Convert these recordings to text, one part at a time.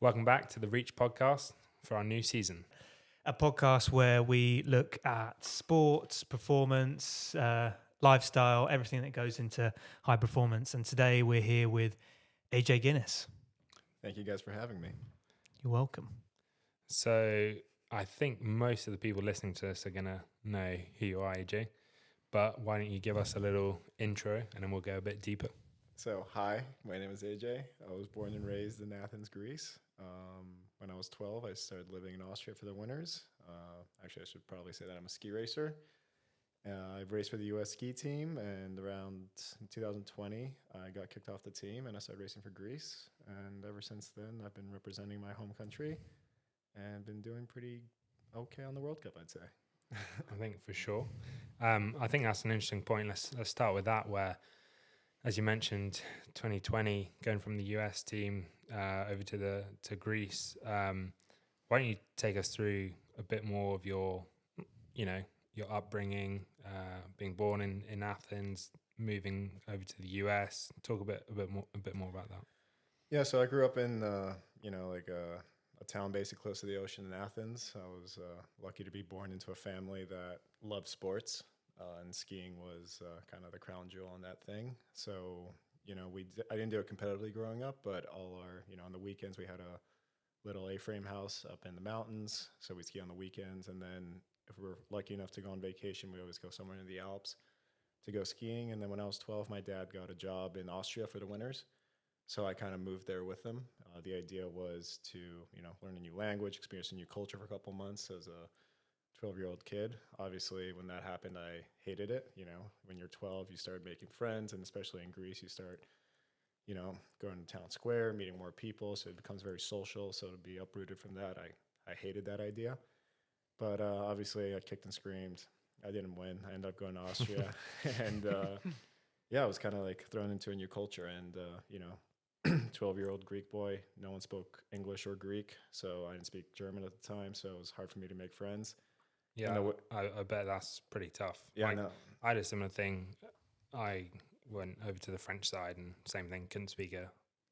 Welcome back to the Reach podcast for our new season. A podcast where we look at sports, performance, lifestyle, everything that goes into high performance. And today we're here with AJ Ginnis. Thank you guys for having me. You're welcome. So I think most of the people listening to this are going to know who you are, AJ. But why don't you give us a little intro and then we'll go a bit deeper. So, hi, my name is AJ. I was born and raised in Athens, Greece. When I was 12, I started living in Austria for the winters. Actually, I should probably say that I'm a ski racer. I've raced for the U.S. ski team, and around 2020, I got kicked off the team, and I started racing for Greece. And ever since then, I've been representing my home country and been doing pretty okay on the World Cup, I'd say. I think for sure. I think that's an interesting point. Let's start with that, where, as you mentioned, 2020, going from the US team over to Greece. Why don't you take us through a bit more of your upbringing, being born in Athens, moving over to the US. Talk a bit more about that. Yeah, so I grew up in a town basically close to the ocean in Athens. I was lucky to be born into a family that loved sports. And skiing was kind of the crown jewel on that thing. So, I didn't do it competitively growing up, but all our, on the weekends we had a little A-frame house up in the mountains. So we'd ski on the weekends. And then if we were lucky enough to go on vacation, we always go somewhere in the Alps to go skiing. And then when I was 12, my dad got a job in Austria for the winters. So I kind of moved there with him. The idea was to, learn a new language, experience a new culture for a couple months as a 12-year-old kid. Obviously, when that happened, I hated it. When you're 12, you start making friends, and especially in Greece, you start, going to town square, meeting more people, so it becomes very social. So to be uprooted from that, I hated that idea. But obviously, I kicked and screamed. I didn't win. I ended up going to Austria, and I was kind of like thrown into a new culture, and 12-year-old Greek boy. No one spoke English or Greek, so I didn't speak German at the time, so it was hard for me to make friends. Yeah, I bet that's pretty tough. Yeah, no. I had a similar thing. I went over to the French side, and same thing. Couldn't speak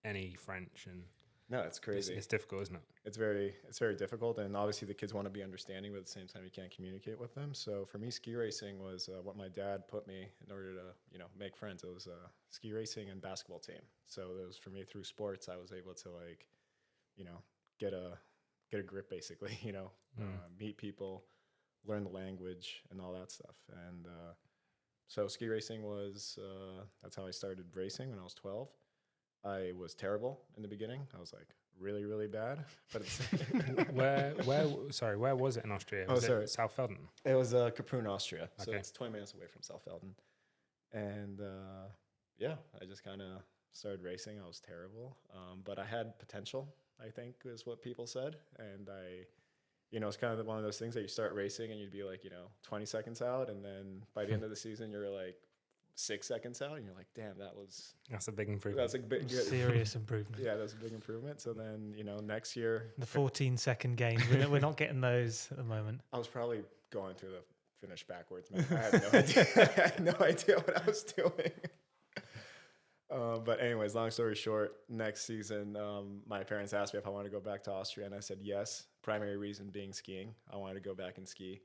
any French, and No, it's crazy. It's difficult, isn't it? It's very difficult, and obviously the kids want to be understanding, but at the same time you can't communicate with them. So for me, ski racing was what my dad put me in order to make friends. It was ski racing and basketball team. So it was for me through sports. I was able to get a grip basically. Meet people, learn the language, and all that stuff. And so ski racing was that's how I started racing when I was 12. I was terrible in the beginning. I was like really, really bad. But it's where was it in Austria? Was it Southfelden? It was Kaprun, Austria. So Okay. it's 20 minutes away from Southfelden. And I just kind of started racing. I was terrible. But I had potential, I think is what people said. And it's kind of one of those things that you start racing and you'd be like, 20 seconds out. And then by the end of the season, you're like 6 seconds out. And you're like, damn, That's a big improvement. that's a big, Serious improvement. yeah, that's a big improvement. So then, next year. The 14-second gains, we're not getting those at the moment. I was probably going through the finish backwards, man. I had no idea. I had no idea what I was doing. But anyways, long story short, next season, my parents asked me if I wanted to go back to Austria, and I said yes. Primary reason being skiing. I wanted to go back and ski.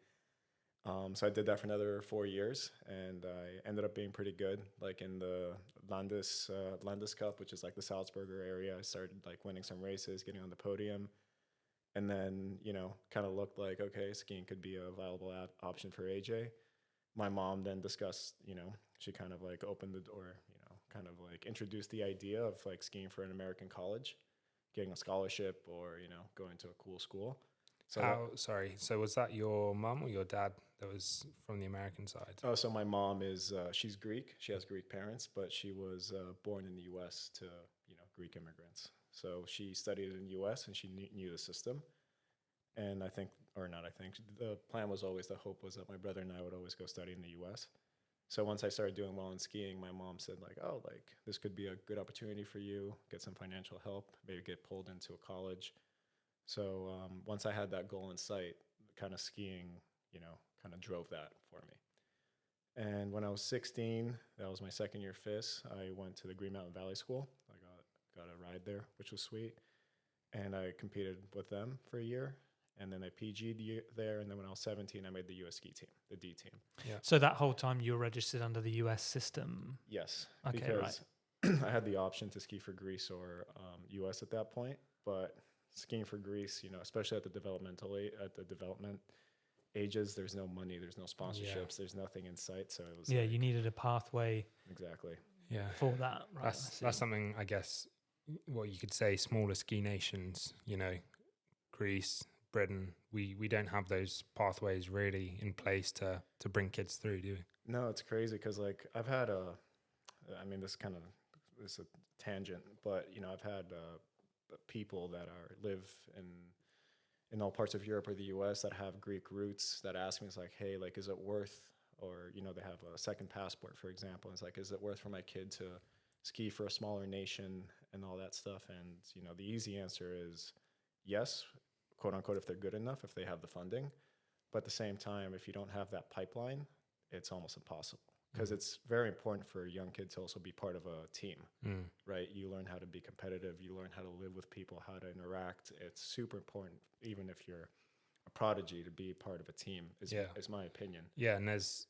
So I did that for another 4 years, and I ended up being pretty good. Like in the Landes Cup, which is like the Salzburger area, I started like winning some races, getting on the podium. And then, kind of looked like, okay, skiing could be a viable option for AJ. My mom then discussed, she kind of like opened the door, kind of like introduced the idea of like skiing for an American college, getting a scholarship or, going to a cool school. So So was that your mum or your dad that was from the American side? Oh, so my mom is, she's Greek. She has Greek parents, but she was born in the U.S. to, Greek immigrants. So she studied in the U.S. and she knew the system. And the plan was always, the hope was that my brother and I would always go study in the U.S. So once I started doing well in skiing, my mom said like, oh, like this could be a good opportunity for you, get some financial help, maybe get pulled into a college. So once I had that goal in sight, kind of skiing, kind of drove that for me. And when I was 16, that was my second year FIS, I went to the Green Mountain Valley School. I got a ride there, which was sweet. and I competed with them for a year. And then I PG'd there. And then when I was 17, I made the US ski team, the D team. So that whole time you were registered under the US system? Yes. Okay, because I had the option to ski for Greece or US at that point. But skiing for Greece, especially at the development ages, there's no money, there's no sponsorships, there's nothing in sight. So it was you needed a pathway exactly for that. Right, That's something, I guess, what you could say, smaller ski nations, Greece, Britain, we don't have those pathways really in place to bring kids through, do we? No, it's crazy because like I've had this is a tangent, but I've had people that live in all parts of Europe or the US that have Greek roots that ask me, it's like, hey, like, is it worth, or they have a second passport, for example. It's like, is it worth for my kid to ski for a smaller nation and all that stuff? And the easy answer is yes, quote unquote, if they're good enough, if they have the funding. But at the same time, if you don't have that pipeline, it's almost impossible, because it's very important for a young kid to also be part of a team, right? You learn how to be competitive, you learn how to live with people, how to interact. It's super important, even if you're a prodigy, to be part of a team, is my opinion. Yeah, and there's,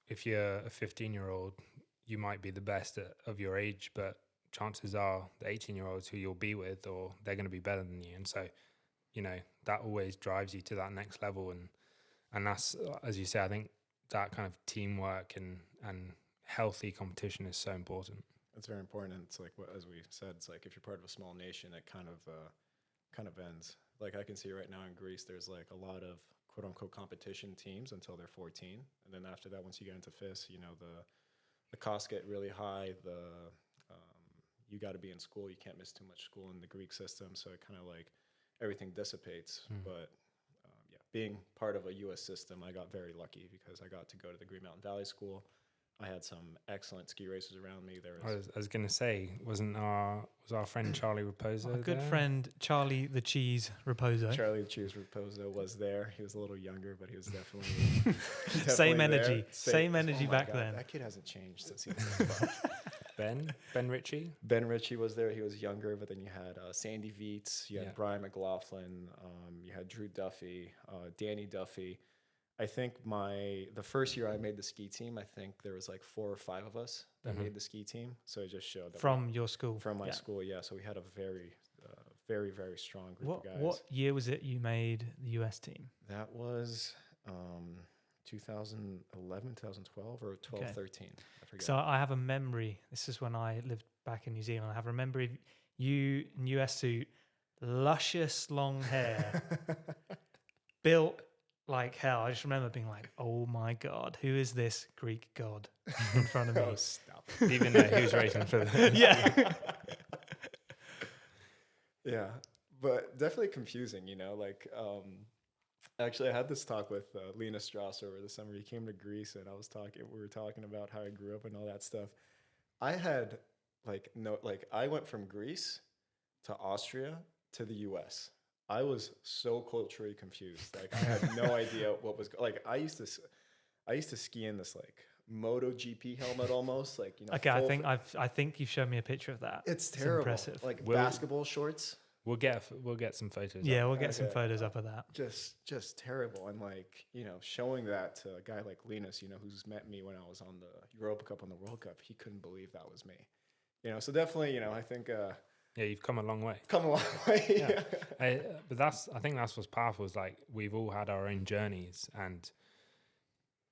if you're a 15-year-old, you might be the best of your age, but chances are the 18-year-olds who you'll be with, or they're going to be better than you. And so, that always drives you to that next level. And that's, as you say, I think that kind of teamwork and healthy competition is so important. It's very important. And it's like, as we said, it's like if you're part of a small nation, it kind of ends. Like I can see right now in Greece, there's like a lot of quote unquote competition teams until they're 14. And then after that, once you get into FIS, the costs get really high. You got to be in school. You can't miss too much school in the Greek system. So it kind of like everything dissipates. But being part of a U.S. system, I got very lucky because I got to go to the Green Mountain Valley School. I had some excellent ski racers around me. I was going to say, was our friend Charlie Raposo a good there? friend, Charlie the Cheese Raposo. Charlie the Cheese Raposo was there. He was a little younger, but he was definitely, same energy. there. Same energy oh back God, then. That kid hasn't changed since he was 12. Ben Ritchie? Ben Ritchie was there. He was younger, but then you had Sandy Viets, you had Brian McLaughlin, you had Drew Duffy, Danny Duffy. I think the first year I made the ski team, I think there was like 4 or 5 of us that made the ski team. So it just showed that from your school. From my school, yeah. So we had a very, very, very strong group of guys. What year was it you made the US team? That was 2011, 2012, or 12, 13. I forget. So I have a memory. This is when I lived back in New Zealand. I have a memory of you in US suit, luscious long hair, built like hell. I just remember being like, oh my God, who is this Greek god in front of me? Oh, stop it. Even though who's racing for the... Yeah. Yeah, but definitely confusing, like, actually I had this talk with Lena Strauss over the summer. He came to Greece and we were talking about how I grew up and all that stuff. I had I went from Greece to Austria to the US. I was so culturally confused. Like I had no idea what was I used to ski in this like MotoGP helmet almost, like Okay, I think you've shown me a picture of that. It's terrible. Impressive. Like basketball shorts. We'll get some photos. Yeah, we'll get some photos up of that. Just terrible. And like, showing that to a guy like Linus, who's met me when I was on the Europa Cup, on the World Cup, he couldn't believe that was me. So definitely, I think yeah, you've come a long way. Come a long way. Yeah. But I think that's what's powerful, is like we've all had our own journeys, and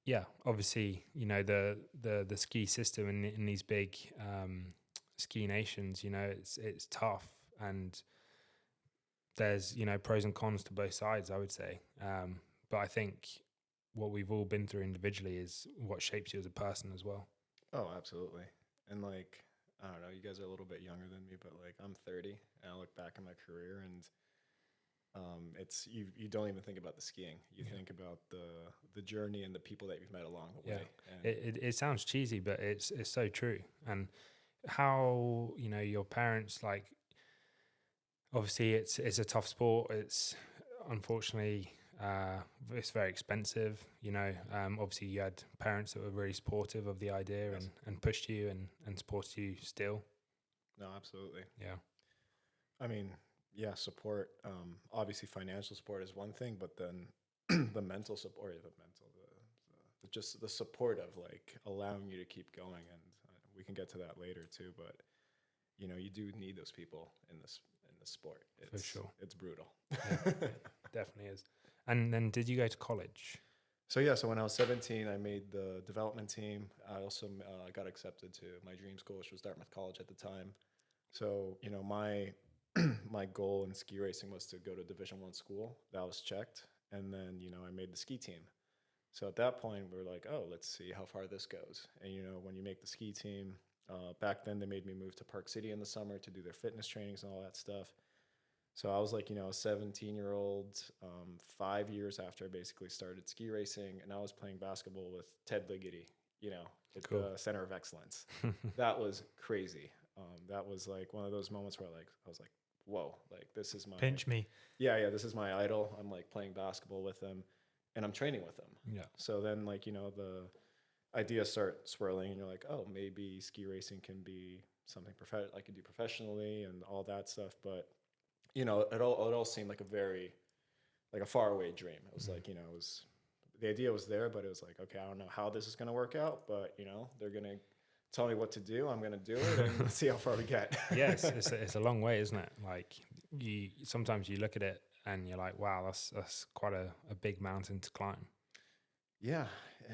yeah, obviously, the ski system in these big ski nations, it's tough, and there's pros and cons to both sides, I would say. But I think what we've all been through individually is what shapes you as a person as well. Oh, absolutely. And like, I don't know, you guys are a little bit younger than me, but like I'm 30 and I look back at my career, and it's you don't even think about the skiing. You think about the journey and the people that you've met along the way. And it sounds cheesy, but it's so true. And how your parents, like, obviously it's a tough sport. It's unfortunately it's very expensive. Obviously you had parents that were really supportive of the idea, yes, and pushed you and supported you still. No, absolutely. Yeah. I mean, yeah, support. Obviously, financial support is one thing, but then the mental support, just the support of like allowing you to keep going. And we can get to that later too. But you know, you do need those people in this sport. For sure. It's brutal. Yeah, it definitely is. And then did you go to college? So yeah, so when I was 17, I made the development team. I also got accepted to my dream school, which was Dartmouth College at the time. So you know, my my goal in ski racing was to go to Division One school. That was checked, and then you know, I made the ski team. So at that point, we were like, oh, let's see how far this goes. And you know, when you make the ski team, back then they made me move to Park City in the summer to do their fitness trainings and all that stuff. So I was like, you know, a 17-year-old, 5 years after I basically started ski racing, and I was playing basketball with Ted Ligety, you know, at Cool. the Center of Excellence. That was crazy. That was like one of those moments where like I was like, whoa, like this is my Pinch me. yeah, this is my idol. I'm like playing basketball with him, and I'm training with him. Yeah. So then like you know the ideas start swirling, and you're like, oh, maybe ski racing can be something I could do professionally and all that stuff, but you know, it all seemed like a faraway dream. It was like, you know, the idea was there, but it was like, okay, I don't know how this is going to work out, but you know, they're going to tell me what to do. I'm going to do it and see how far we get. Yes, it's a long way, isn't it? Like sometimes you look at it and you're like, wow, that's quite a big mountain to climb. Yeah.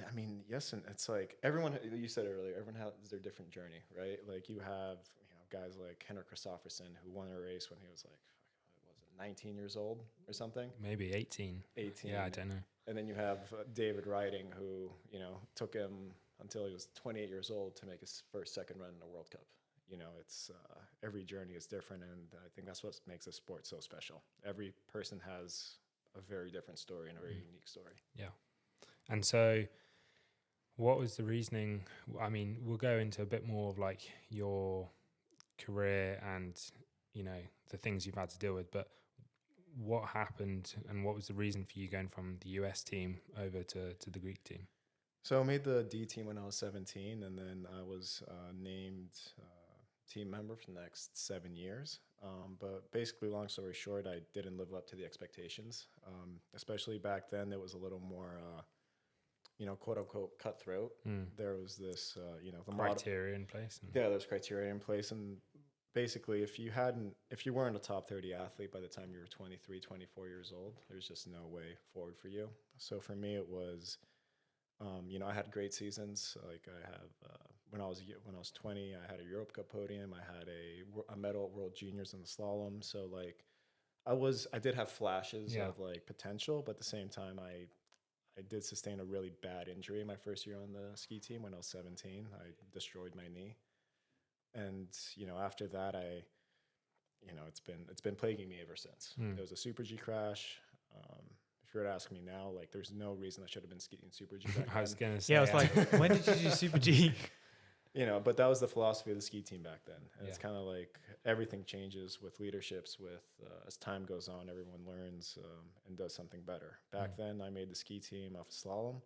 I mean, yes. And it's like everyone, you said it earlier, everyone has their different journey, right? Like you have, you know, guys like Henrik Kristofferson who won a race when he was like, 19 years old or something. Maybe 18. 18. Yeah, I don't know. And then you have David Riding, who, you know, took him until he was 28 years old to make his second run in a World Cup. You know, it's every journey is different, and I think that's what makes this sport so special. Every person has a very different story and a very unique story. Yeah. And so what was the reasoning? I mean, we'll go into a bit more of like your career and, you know, the things you've had to deal with, but what happened and what was the reason for you going from the US team over to the Greek team? So I made the D team when I was 17, and then I was named team member for the next 7 years. But basically, long story short, I didn't live up to the expectations. Especially back then, it was a little more, you know, quote unquote cutthroat. There was this, you know, the criteria in place. Yeah, there's criteria in place, and basically, if you weren't a top 30 athlete by the time you were 23, 24 years old, there's just no way forward for you. So for me, it was, you know, I had great seasons. Like I have, when I was 20, I had a Europe Cup podium. I had a medal at World Juniors in the slalom. So like, I did have flashes of like potential, but at the same time, I did sustain a really bad injury my first year on the ski team when I was 17. I destroyed my knee. And you know, after that, you know, it's been plaguing me ever since. There was a Super G crash. If you were to ask me now, like, there's no reason I should have been skiing Super G back then. I was gonna say, Yeah, I was like, when did you do Super G? You know, but that was the philosophy of the ski team back then. And it's Yeah. kind of like everything changes with leaderships. As time goes on, everyone learns and does something better. Back then, I made the ski team off of slalom.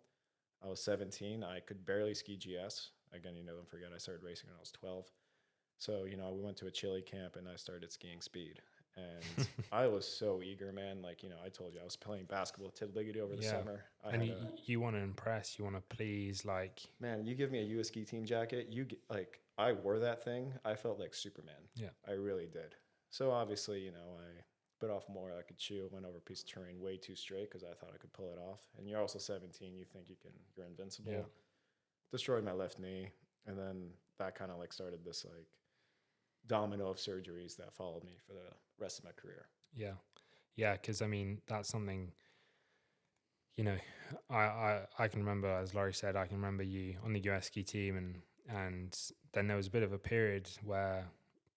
I was 17. I could barely ski GS. Again, you know, don't forget, I started racing when I was 12. So, you know, we went to a Chile camp and I started skiing speed. And I was so eager, man. Like, you know, I told you I was playing basketball with Ted Ligety over the summer. And you want to impress, you want to please, like... Man, you give me a US ski team jacket, like, I wore that thing, I felt like Superman. Yeah. I really did. So obviously, you know, I bit off more I could chew, went over a piece of terrain way too straight because I thought I could pull it off. And you're also 17, you think you're invincible. Yeah. Destroyed my left knee. And then that kind of like started this like domino of surgeries that followed me for the rest of my career. Yeah. Yeah. Because I mean, that's something, you know, I can remember, as Laurie said, I can remember you on the US ski team, and then there was a bit of a period where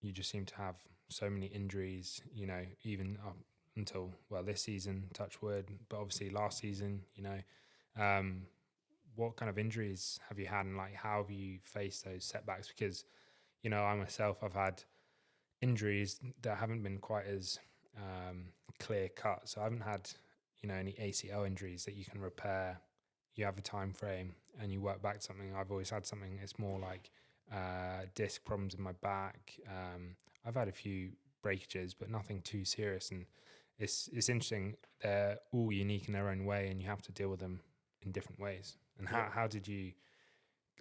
you just seemed to have so many injuries, you know, even up until, well, this season, touch wood, but obviously last season, you know, what kind of injuries have you had, and like how have you faced those setbacks? Because, you know, I myself, I've had injuries that haven't been quite as clear cut. So I haven't had, you know, any ACL injuries that you can repair. You have a time frame and you work back to something. I've always had something. It's more like disc problems in my back. I've had a few breakages, but nothing too serious. And it's interesting. They're all unique in their own way, and you have to deal with them in different ways. And how did you,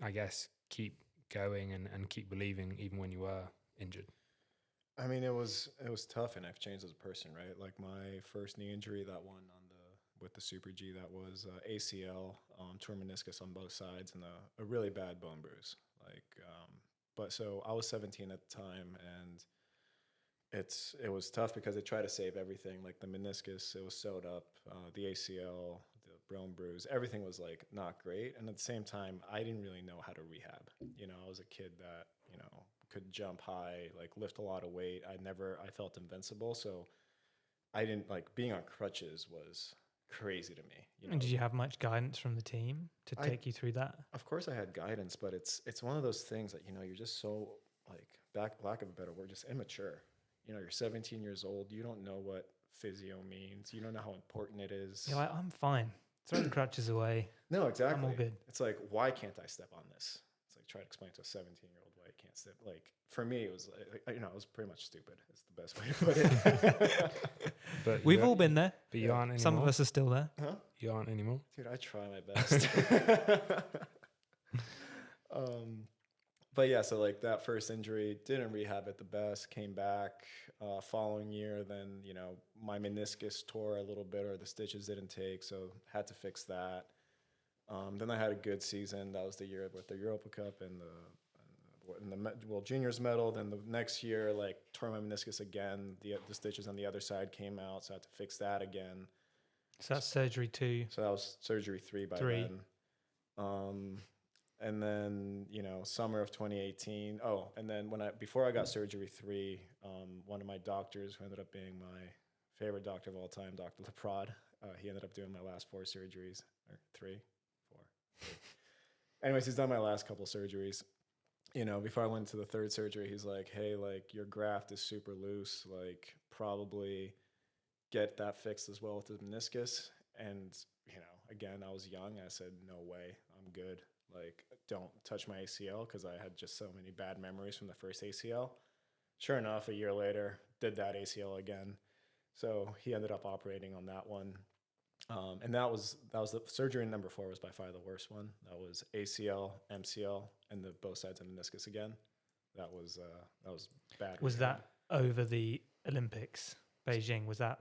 I guess, keep going and keep believing even when you were injured? I mean, it was tough, and I've changed as a person, right? Like my first knee injury, that one with the Super G, that was ACL, torn meniscus on both sides, and a really bad bone bruise. Like, but so I was 17 at the time, and it was tough because they tried to save everything. Like the meniscus, it was sewed up, the ACL, the bone bruise, everything was like not great. And at the same time, I didn't really know how to rehab. I was a kid that could jump high, like lift a lot of weight. I felt invincible, so I didn't like being on crutches was crazy to me. And did you have much guidance from the team to take you through that? Of course I had guidance, but it's one of those things that, you're just so like lack of a better word, just immature. You're 17 years old. You don't know what physio means. You don't know how important it is. You're like, I'm fine. Throw the crutches away. No, exactly. I'm all good. It's like, why can't I step on this? It's like try to explain to a 17-year-old why I can't step. Like for me, it was it was pretty much stupid. It's the best way to put it. But we've all been there. But you aren't anymore. Some of us are still there. Huh? You aren't anymore. Dude, I try my best. But yeah, so like that first injury, didn't rehab at the best, came back following year. Then, my meniscus tore a little bit, or the stitches didn't take, so had to fix that. Then I had a good season. That was the year with the Europa Cup and the juniors medal. Then the next year, like tore my meniscus again. The stitches on the other side came out, so I had to fix that again. So that's surgery 2. So that was surgery 3 by then. And then, summer of 2018. Oh, and then before I got surgery 3, one of my doctors, who ended up being my favorite doctor of all time, Dr. Leprod, he ended up doing my last 4 surgeries, or 3. Anyways, he's done my last couple surgeries. Before I went to the 3rd surgery, he's like, hey, like your graft is super loose, like probably get that fixed as well with the meniscus. And, again, I was young. I said, no way, I'm good. Like, don't touch my ACL, because I had just so many bad memories from the first ACL. Sure enough, a year later, did that ACL again. So he ended up operating on that one. And that was the surgery number 4 was by far the worst one. That was ACL, MCL, and both sides of meniscus again. That was bad. Was that over the Olympics, Beijing? Was that?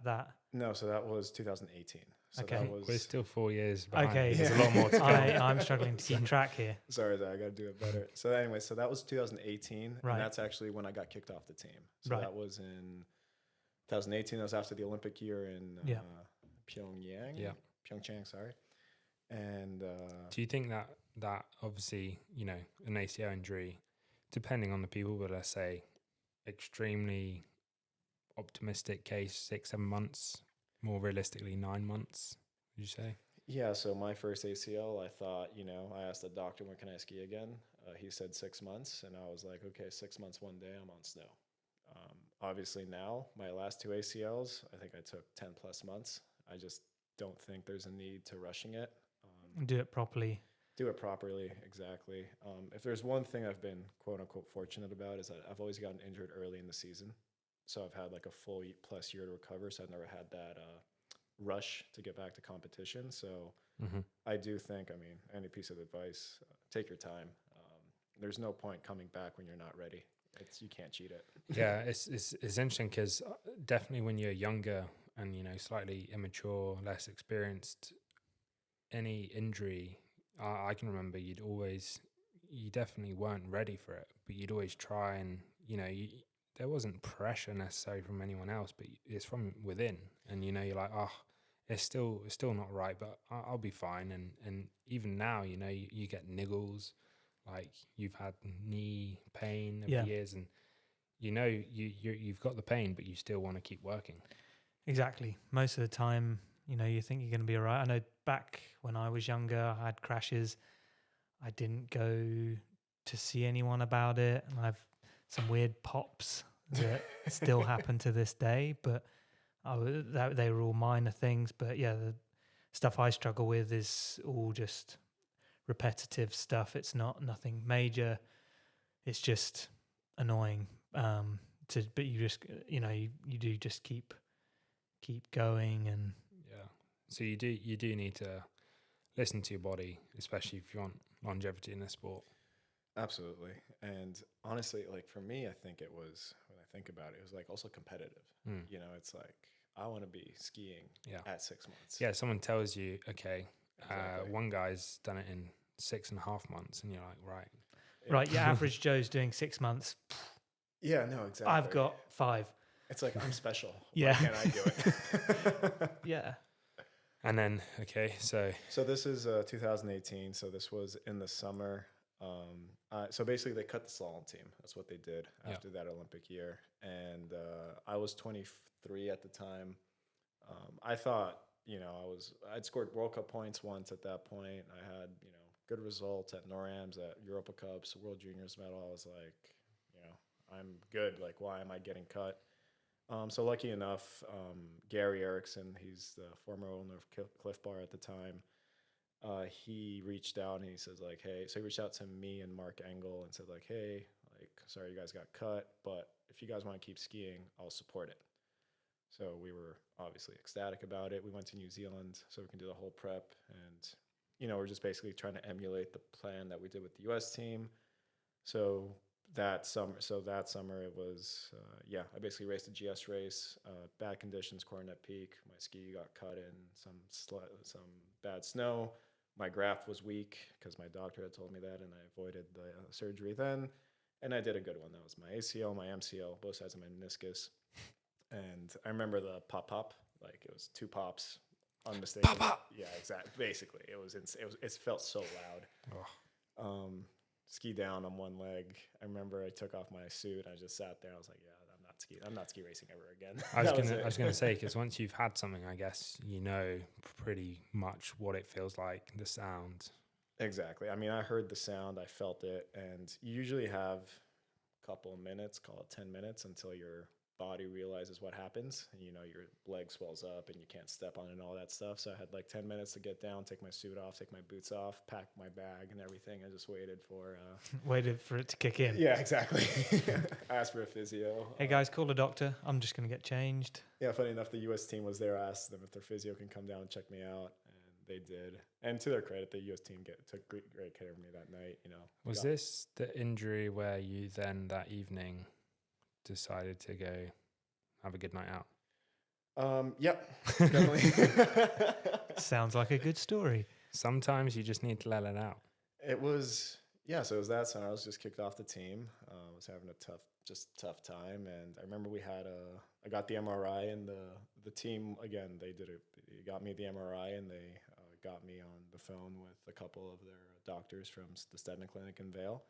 No, so that was 2018. So okay, that was, we're still 4 years behind. Okay, There's a lot more to go. I'm struggling to keep track here. Sorry, I got to do it better. So anyway, so that was 2018, right. And that's actually when I got kicked off the team. So right. That was in 2018. That was after the Olympic year in Pyeongchang, sorry. And do you think that obviously, an ACL injury, depending on the people, but let's say extremely optimistic case, 6-7 months, more realistically 9 months, would you say? Yeah, so my first ACL, I thought, I asked the doctor, when can I ski again? He said 6 months, and I was like, okay, 6 months, one day, I'm on snow. Obviously now, my last 2 ACLs, I think I took 10 plus months. I just don't think there's a need to rushing it. Do it properly. Do it properly, exactly. If there's one thing I've been quote unquote fortunate about, is that I've always gotten injured early in the season. So I've had like a full plus year to recover. So I've never had that rush to get back to competition. So I do think, any piece of advice, take your time. There's no point coming back when you're not ready. You can't cheat it. Yeah, it's interesting, because definitely when you're younger and, slightly immature, less experienced, any injury, I can remember you definitely weren't ready for it, but you'd always try, and, there wasn't pressure necessarily from anyone else, but it's from within. And, you're like, it's still not right, but I'll be fine. And even now, you get niggles, like you've had knee pain over years, and, you've got the pain, but you still want to keep working. Exactly. Most of the time, you think you're going to be all right. I know back when I was younger, I had crashes. I didn't go to see anyone about it. And I've some weird pops that still happen to this day, but they were all minor things. But yeah, the stuff I struggle with is all just repetitive stuff. It's nothing major. It's just annoying. but you just you do just keep going. And Yeah. So you do need to listen to your body, especially if you want longevity in this sport. Absolutely. And honestly, like for me, I think it was, when I think about it, it was like also competitive. You know, it's like, I want to be skiing Yeah. at 6 months. Yeah. Someone tells you, okay, Exactly. one guy's done it in 6.5 months, and you're like, right. Yeah. right, your average Joe's doing 6 months. Yeah, no, exactly. I've got 5. It's like, I'm special. Yeah. Why can't I do it? Yeah. And then, okay, so So this is 2018. So this was in the summer. So basically, they cut the slalom team. That's what they did after that Olympic year. And I was 23 at the time. I thought, you know, I'd scored World Cup points once at that point. I had, you know, good results at NORAMs, at Europa Cups, World Juniors medal. I was like, you know, I'm good. Like, why am I getting cut? So lucky enough, Gary Erickson, he's the former owner of Cliff Bar at the time. He reached out and he says like, hey, so he reached out to me and Mark Engel and said like, hey, like, sorry you guys got cut, but if you guys want to keep skiing, I'll support it. So we were obviously ecstatic about it. We went to New Zealand so we can do the whole prep, and you know, we're just basically trying to emulate the plan that we did with the U.S. team. So that summer it was, I basically raced a GS race, bad conditions, Coronet Peak. My ski got cut in some bad snow. My graft was weak because my doctor had told me that, and I avoided the surgery then. And I did a good one. That was my ACL, my MCL, both sides of my meniscus. And I remember the pop, like it was 2 pops, unmistakable. Pop. Yeah, exactly. Basically, it felt so loud. Oh. Ski down on one leg. I remember I took off my suit. I just sat there. I was like, yeah, I'm not ski racing ever again. I was gonna say, because once you've had something, I guess you know pretty much what it feels like, the sound. Exactly. I mean, I heard the sound, I felt it, and you usually have a couple of minutes, call it 10 minutes, until your body realizes what happens. And, you know, your leg swells up and you can't step on it and all that stuff. So I had like 10 minutes to get down, take my suit off, take my boots off, pack my bag and everything. I just waited for... Waited for it to kick in. Yeah, exactly. Asked for a physio. Hey guys, call a doctor. I'm just going to get changed. Yeah, funny enough, the U.S. team was there. I asked them if their physio can come down and check me out. They did, and to their credit, the U.S. team took great care of me that night. You know, Was this the injury where you then that evening decided to go have a good night out? Yep, definitely. Sounds like a good story. Sometimes you just need to let it out. It was, so it was that summer. I was just kicked off the team. I was having a tough time, and I remember I got the MRI, and the team again. They got me the MRI, and they got me on the phone with a couple of their doctors from the Stedman Clinic in Vail,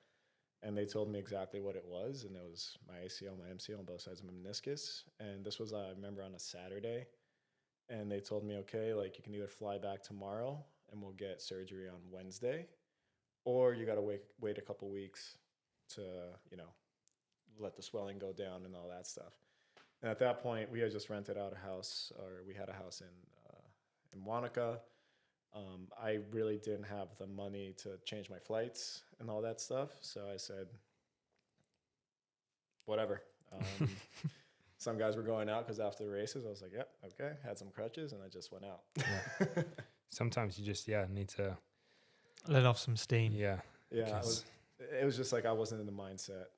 and they told me exactly what it was, and it was my ACL, my MCL on both sides of my meniscus. And this was, I remember, on a Saturday, and they told me, okay, like you can either fly back tomorrow and we'll get surgery on Wednesday, or you got to wait a couple weeks to, you know, let the swelling go down and all that stuff. And at that point, we had just rented out a house, or we had a house in Wanaka. I really didn't have the money to change my flights and all that stuff. So I said, whatever. Some guys were going out because after the races, I was like, yep, okay. Had some crutches, and I just went out. Yeah. Sometimes you just, need to... Let off some steam. Yeah. Yeah, it was just like I wasn't in the mindset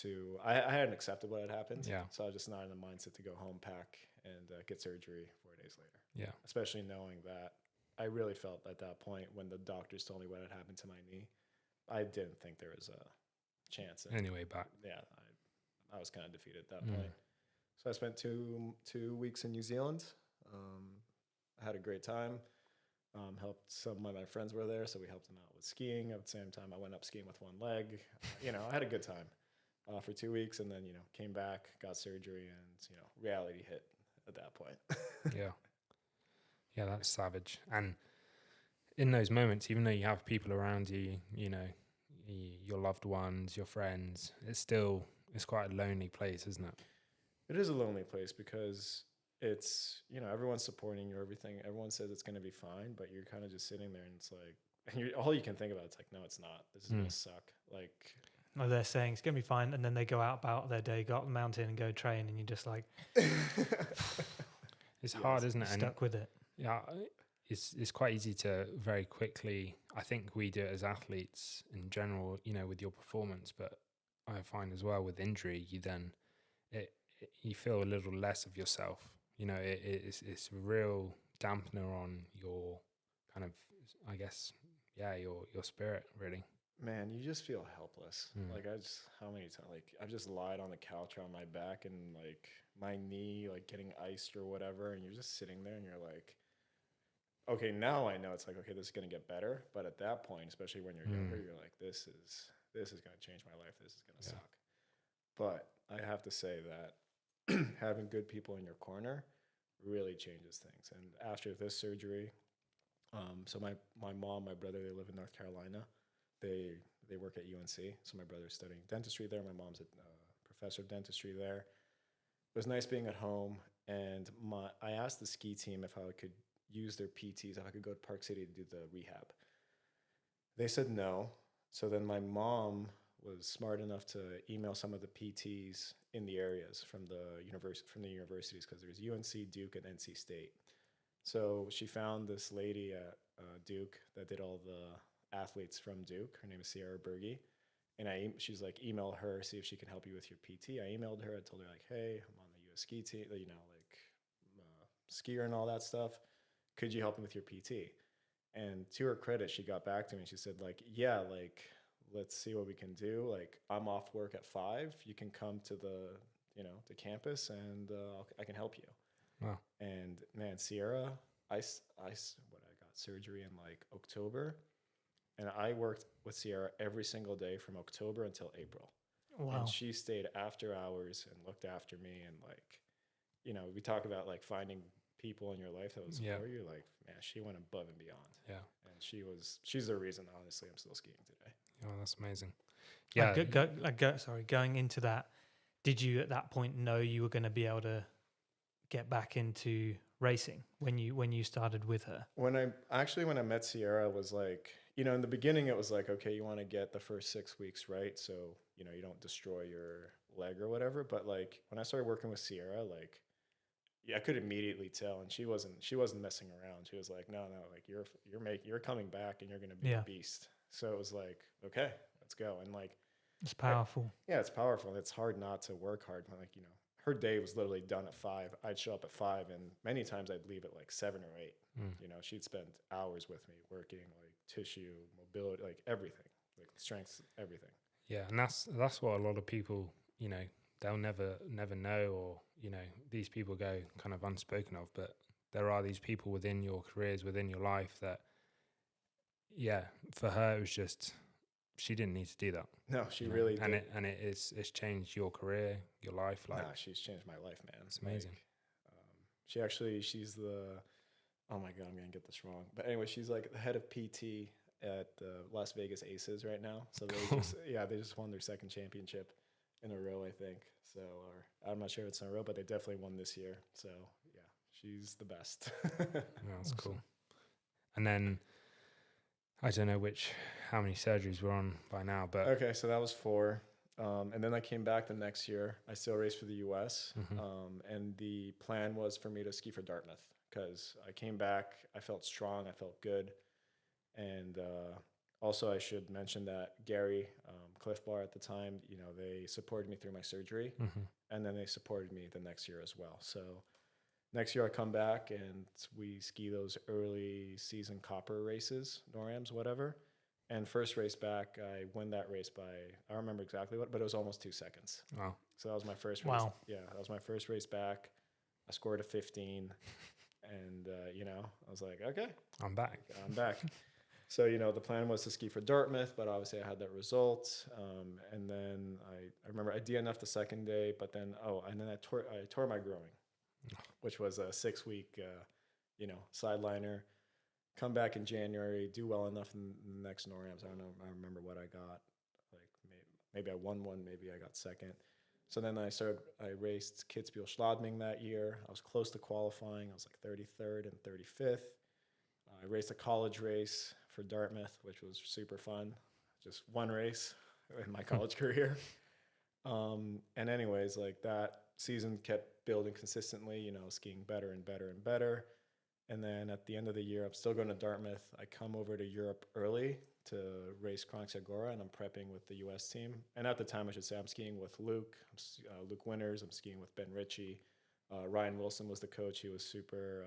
to... I hadn't accepted what had happened. Yeah. So I was just not in the mindset to go home, pack, and get surgery 4 days later. Yeah. Especially knowing that I really felt at that point when the doctors told me what had happened to my knee, I didn't think there was a chance. Anyway, back. Yeah, I was kind of defeated at that point. So I spent two weeks in New Zealand. I had a great time. Helped some of my friends were there, so we helped them out with skiing. At the same time, I went up skiing with one leg. I had a good time for 2 weeks, and then came back, got surgery, and reality hit at that point. Yeah, that's savage. And in those moments, even though you have people around you, your loved ones, your friends, it's quite a lonely place, isn't it? It is a lonely place because it's, everyone's supporting you, everything. Everyone says it's going to be fine, but you're kind of just sitting there, and it's like, and all you can think about, it's like, no, it's not. This is going to suck. Like, or they're saying it's going to be fine, and then they go out about their day, go up the mountain and go train, and you're just like It's hard, isn't it? And stuck with it. yeah, it's quite easy to very quickly. I think we do it as athletes in general, with your performance. But I find as well with injury, you then you feel a little less of yourself. It's a real dampener on your kind of, I guess, your spirit really. Man, you just feel helpless. Mm. Like how many times, like I've just lied on the couch on my back and like my knee, like getting iced or whatever. And you're just sitting there and you're like, okay, now I know it's like, okay, this is going to get better. But at that point, especially when you're younger, you're like, this is going to change my life. This is going to suck. But I have to say that having good people in your corner really changes things. And after this surgery, so my mom, my brother, they live in North Carolina. They work at UNC. So my brother's studying dentistry there. My mom's a professor of dentistry there. It was nice being at home. And I asked the ski team if I could use their PTs, if I could go to Park City to do the rehab. They said no. So then my mom was smart enough to email some of the PTs in the areas from the universities, because there's UNC, Duke, and NC State. So she found this lady at Duke that did all the athletes from Duke. Her name is Sierra Berge. And she's like, email her, see if she can help you with your PT. I emailed her. I told her like, hey, I'm on the US ski team, skier and all that stuff. Could you help me with your PT? And to her credit, she got back to me and she said like, yeah, like, let's see what we can do. Like, I'm off work at 5. You can come to the campus and I can help you. Wow. And man, Sierra, I got surgery in like October, and I worked with Sierra every single day from October until April. Wow. And she stayed after hours and looked after me. And like, we talk about like finding people in your life that would support you. Like, man, she went above and beyond. Yeah. And she's the reason, honestly, I'm still skiing today. Oh, that's amazing. Yeah. Going into that, did you at that point know you were going to be able to get back into racing when you started with her? When I met Sierra, it was like, in the beginning it was like, okay, you want to get the first 6 weeks right, so you don't destroy your leg or whatever. But like when I started working with Sierra, like, I could immediately tell, and she wasn't messing around. She was like, no, like you're coming back and you're going to be a beast. So it was like, okay, let's go. And like, it's powerful. It's powerful. It's hard not to work hard. Like, her day was literally done at 5. I'd show up at 5, and many times I'd leave at like 7 or 8. She'd spend hours with me working like tissue, mobility, like everything, like strength, everything. Yeah, and that's what a lot of people, they'll never know, or these people go kind of unspoken of. But there are these people within your careers, within your life that, for her it was just, she didn't need to do that. No, she really did. And it's changed your career, your life. Like, she's changed my life, man. It's amazing. Like, she's the, oh my God, I'm going to get this wrong. But anyway, she's like the head of PT at the Las Vegas Aces right now. So they just won their 2nd championship in a row, I think. So, or I'm not sure if it's in a row, but they definitely won this year. So yeah, she's the best. That's cool. And then, I don't know how many surgeries we're on by now, but okay, so that was 4, and then I came back the next year. I still raced for the U.S., and the plan was for me to ski for Dartmouth, because I came back, I felt strong, I felt good, and also I should mention that Gary, Cliff Bar at the time, they supported me through my surgery, and then they supported me the next year as well. So next year I come back and we ski those early season copper races, NORAMs, whatever. And first race back, I win that race by, I don't remember exactly what, but it was almost 2 seconds. Wow. So that was my first race. Wow. Yeah, that was my first race back. I scored a 15. And, I was like, okay. I'm back. So, the plan was to ski for Dartmouth, but obviously I had that result. And then I remember I DNF'd the second day, but then, I tore my groin, which was a 6-week, sideliner. Come back in January, do well enough in the next NORAMs. I don't know. I remember what I got. Like maybe I won one, maybe I got second. So then I raced Kitzbühel Schladming that year. I was close to qualifying. I was like 33rd and 35th. I raced a college race for Dartmouth, which was super fun. Just one race. in my college career. And anyways, like that season kept building consistently, you know, skiing better and better and better. And then at the end of the year, I'm still going to Dartmouth. I come over to Europe early to race Chronics Agora, and I'm prepping with the U.S. team. And at the time, I should say, I'm skiing with Luke, Luke Winters. I'm skiing with Ben Ritchie. Ryan Wilson was the coach. He was super,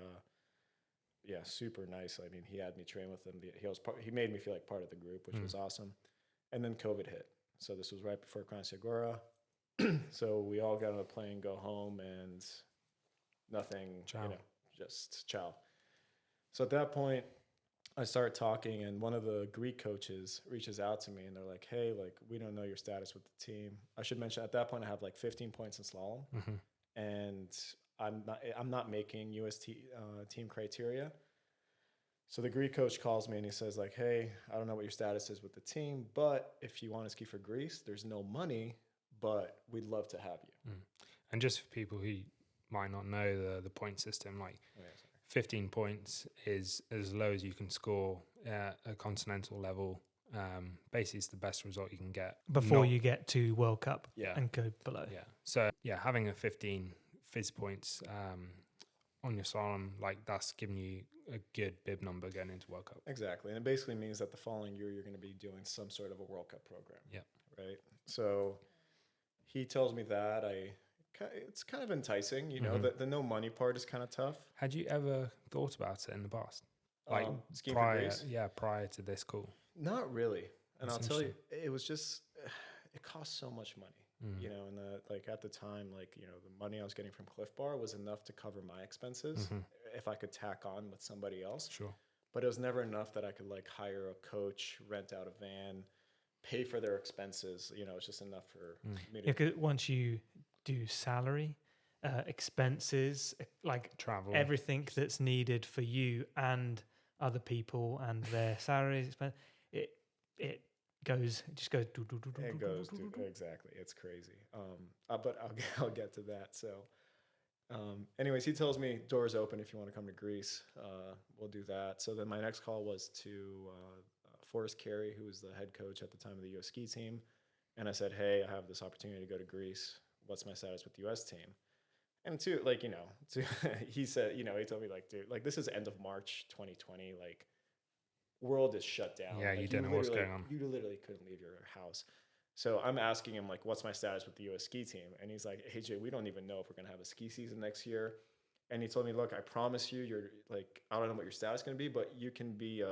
super nice. I mean, he had me train with him. He made me feel like part of the group, which was awesome. And then COVID hit. So this was right before Chronics Agora. So we all got on a plane, go home, and nothing, Ciao. you know, just ciao. So at that point, I start talking, and one of the Greek coaches reaches out to me, and they're like, "Hey, like we don't know your status with the team." I should mention at that point I have like 15 points in slalom, and I'm not making UST team criteria. So the Greek coach calls me and he says like, "Hey, I don't know what your status is with the team, but if you want to ski for Greece, there's no money, but we'd love to have you." And just for people who might not know the point system, like 15 points is as low as you can score at a continental level. Basically, it's the best result you can get before you get to World Cup Yeah. and go below. Yeah. So having a 15 fizz points on your slalom, like that's giving you a good bib number going into World Cup. Exactly. And it basically means that the following year you're going to be doing some sort of a World Cup program. Yeah. Right. So he tells me that it's kind of enticing, you know, the no money part is kind of tough. Had you ever thought about it in the past? Like skiing for Greece? prior to this call? Not really. And That's I'll tell you, it was just, it cost so much money, you know, and like at the time, like, you know, the money I was getting from Cliff Bar was enough to cover my expenses if I could tack on with somebody else. Sure. But it was never enough that I could like hire a coach, rent out a van, pay for their expenses. You know, it's just enough for me to. Because once you do salary, expenses, like Travel, everything that's needed for you and other people and their salaries, it just goes. It goes exactly. It's crazy. But I'll get to that. So, anyways, he tells me doors open if you want to come to Greece. We'll do that. So then my next call was to Forrest Carey, who was the head coach at the time of the U.S. ski team, and I said, "Hey, I have this opportunity to go to Greece. What's my status with the U.S. team?" And he said, you know, he told me like, dude, like this is end of March 2020, like world is shut down. Yeah, like, you don't know what's going on. You literally couldn't leave your house. So I'm asking him like, what's my status with the U.S. ski team? And he's like, "Hey Jay, we don't even know if we're gonna have a ski season next year." And he told me, "Look, I promise you, you're like, I don't know what your status is gonna be, but you can be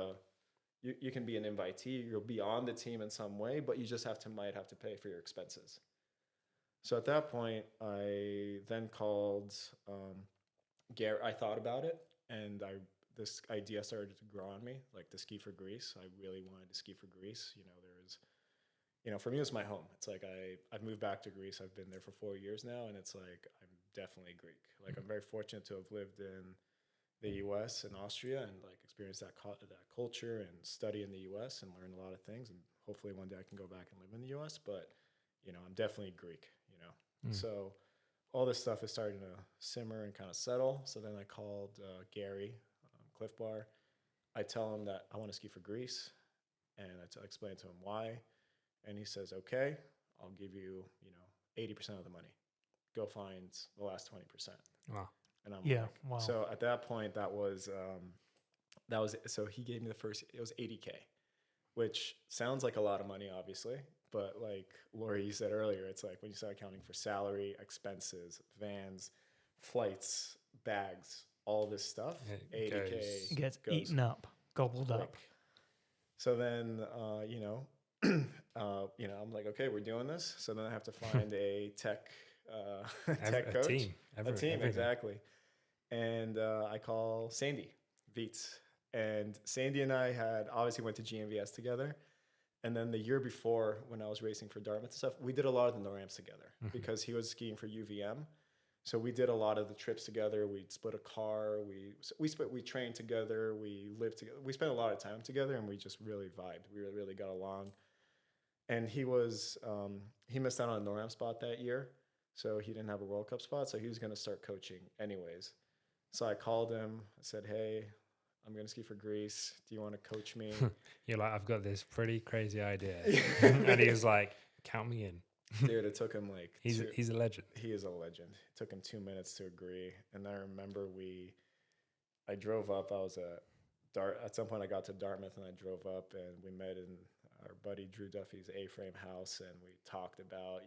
you can be an invitee. You'll be on the team in some way, but you just might have to pay for your expenses." So at that point, I then called Gary. I thought about it, and this idea started to grow on me, like to ski for Greece. I really wanted to ski for Greece. For me, it's my home. It's like I've moved back to Greece. I've been there for 4 years now, and it's like I'm definitely Greek. Like I'm very fortunate to have lived in the U.S. and Austria and like experience that culture and study in the U.S. and learn a lot of things. And hopefully one day I can go back and live in the U.S. But I'm definitely Greek. So all this stuff is starting to simmer and kind of settle. So then I called Gary, Cliff Bar. I tell him that I want to ski for Greece, and I explain to him why. And he says, "Okay, I'll give you 80% of the money. Go find the last 20%." Wow. And I'm wow. So at that point, that was so he gave me it was 80K, which sounds like a lot of money, obviously. But like Lori, you said earlier, it's like when you start accounting for salary, expenses, vans, flights, bags, all this stuff, 80K gets eaten up, gobbled quick. up. So then, I'm like, okay, we're doing this. So then I have to find a tech coach, a team, exactly. And I call Sandy Vietz, and Sandy and I had obviously went to GMVS together. And then the year before, when I was racing for Dartmouth and stuff, we did a lot of the NORAMs together because he was skiing for UVM. So we did a lot of the trips together. We'd split a car. We trained together. We lived together. We spent a lot of time together, and we just really vibed. We really got along. And he missed out on a NORAM spot that year, so he didn't have a World Cup spot. So he was going to start coaching anyways. So I called him. I said, "Hey, I'm going to ski for Greece. Do you want to coach me? You're like, I've got this pretty crazy idea. And he was like, count me in. Dude, it took him like He's a legend. he is a legend. It took him 2 minutes to agree. And I remember I drove up. I was at some point I got to Dartmouth and I drove up and we met in our buddy Drew Duffy's A-frame house and we talked about,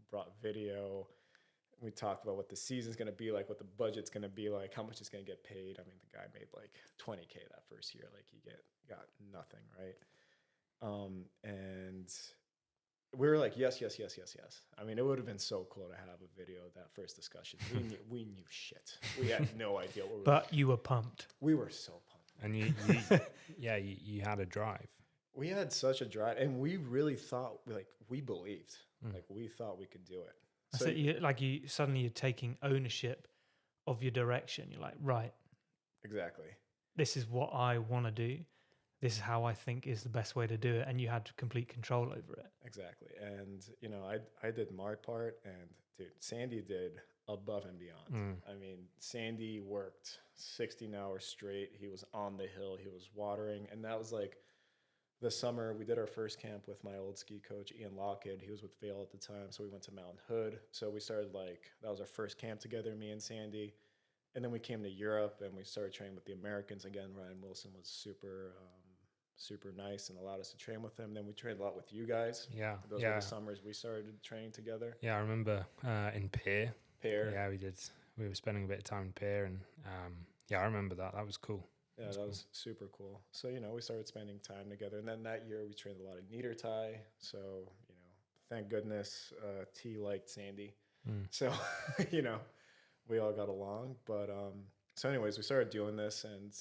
brought video. We talked about what the season's going to be like, what the budget's going to be like, how much it's going to get paid. I mean, the guy made like $20K that first year. Like he got nothing, right? And we were like, yes. I mean, it would have been so cool to have a video of that first discussion. We knew shit. We had no idea what we were. But you were pumped. We were so pumped. And you had a drive. We had such a drive, and we really thought, we believed. Like, we thought we could do it. So you're taking ownership of your direction. You're like, right. Exactly. This is what I want to do. This is how I think is the best way to do it. And you had complete control over it. Exactly. And, I did my part, and dude, Sandy did above and beyond. I mean, Sandy worked 16 hours straight. He was on the hill. He was watering. And that was like the summer we did our first camp with my old ski coach, Ian Lockett. He was with Vail at the time. So we went to Mount Hood. So we started that was our first camp together, me and Sandy. And then we came to Europe and we started training with the Americans again. Ryan Wilson was super nice and allowed us to train with him. Then we trained a lot with you guys. Yeah. Those were the summers we started training together. Yeah, I remember in Pier. Yeah, we were spending a bit of time in Pier and I remember that. That was cool. Yeah, that was super cool. So, we started spending time together. And then that year we trained a lot of Nieder tie. So, thank goodness T liked Sandy. So, we all got along. But so anyways, we started doing this and,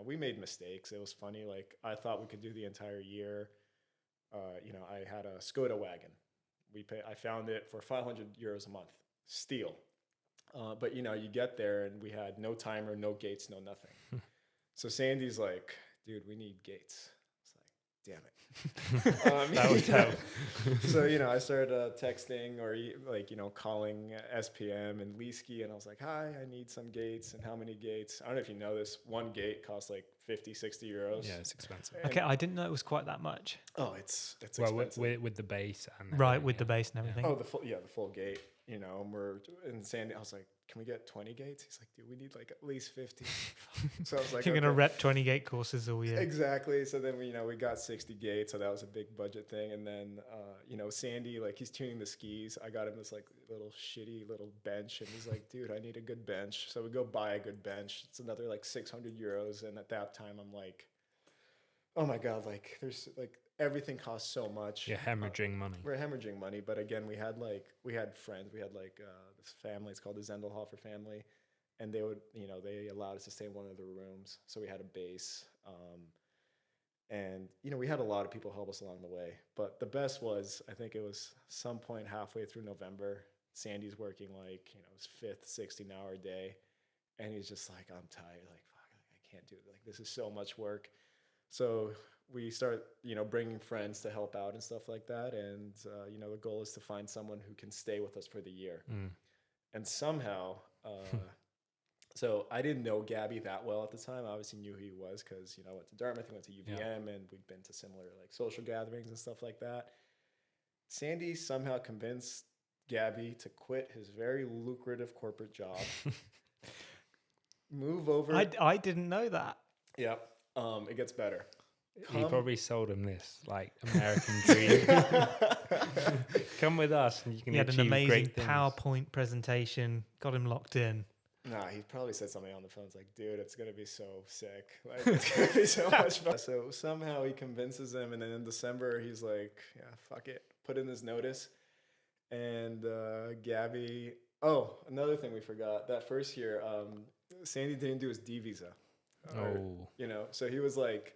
we made mistakes. It was funny. Like, I thought we could do the entire year. I had a Skoda wagon. I found it for €500 a month, steel. But, you get there and we had no timer, no gates, no nothing. So Sandy's like, dude, we need gates. It's like, damn it. That would help. So, I started texting or calling SPM and Leeski, and I was like, hi, I need some gates. And how many gates? I don't know if you know this. One gate costs like 50, 60 euros. Yeah, it's expensive. Okay, I didn't know it was quite that much. Oh, it's well, expensive. with the base. And right, with the base and everything. Oh, the full gate. And we're in Sandy. I was like, can we get 20 gates? He's like, dude, we need like at least 50. So I was like, you're going to rep 20 gate courses all year. Exactly. So then we got 60 gates. So that was a big budget thing. And then, Sandy, like he's tuning the skis. I got him this like shitty little bench. And he's like, dude, I need a good bench. So we go buy a good bench. It's another like 600 euros. And at that time I'm like, oh my God, like there's like everything costs so much. You're hemorrhaging money. We're hemorrhaging money. But again, we had friends. We had like this family. It's called the Zendelhofer family. And they would, they allowed us to stay in one of the rooms. So we had a base. And, we had a lot of people help us along the way. But the best was, I think it was some point halfway through November, Sandy's working like, his 5th, 16-hour day. And he's just like, I'm tired. Like, fuck, I can't do it. Like, this is so much work. So we start, bringing friends to help out and stuff like that. And, the goal is to find someone who can stay with us for the year. And somehow, so I didn't know Gabby that well at the time. I obviously knew who he was because, I went to Dartmouth, I went to UVM, and we'd been to similar like social gatherings and stuff like that. Sandy somehow convinced Gabby to quit his very lucrative corporate job, move over. I didn't know that. Yep. It gets better. He probably sold him this like American dream. Come with us and you can He had an achieve amazing great things. PowerPoint presentation, got him locked in. Nah, he probably said something on the phone. It's like, dude, it's going to be so sick. Like, it's going to be so much fun. So somehow he convinces him. And then in December, he's like, yeah, fuck it. Put in his notice. And Gabby, another thing we forgot. That first year, Sandy didn't do his D visa. So he was like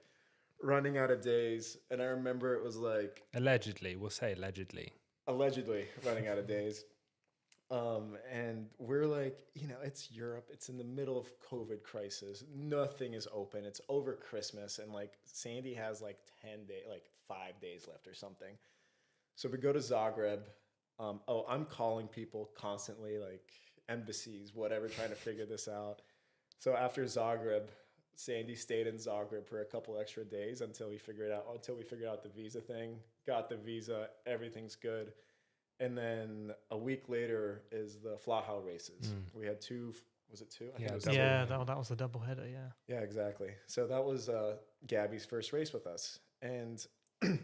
running out of days. And I remember it was like... Allegedly. We'll say allegedly. Allegedly running out of days. And we're like, it's Europe. It's in the middle of COVID crisis. Nothing is open. It's over Christmas. And like Sandy has like 5 days left or something. So we go to Zagreb. I'm calling people constantly, like embassies, whatever, trying to figure this out. So after Zagreb, Sandy stayed in Zagreb for a couple extra days until we figured out the visa thing. Got the visa, everything's good. And then a week later is the Flachau races. We had two. Was it two? I think it was two. Yeah, that was the double header. Yeah. Yeah, exactly. So that was Gabby's first race with us. And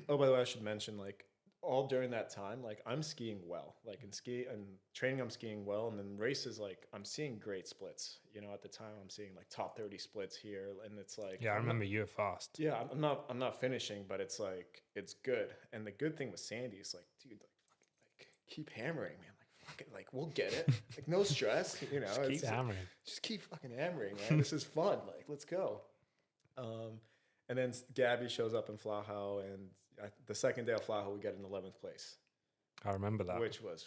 oh, by the way, I should mention, like, all during that time, like, I'm skiing well. Like, in ski and training, I'm skiing well, and then races, like, I'm seeing great splits. You know, at the time, I'm seeing like top 30 splits here, and it's like, Yeah, I remember you were fast. yeah, I'm not finishing, but it's like, it's good. And the good thing with Sandy is like, dude, like keep hammering, man. Like, fuck it, like, we'll get it. Like, no stress, you know. Just keep hammering. Just keep fucking hammering, man. This is fun. Like, let's go. And then Gabby shows up in Flachau, and the second day of Flachau, we get in 11th place. I remember that. Which was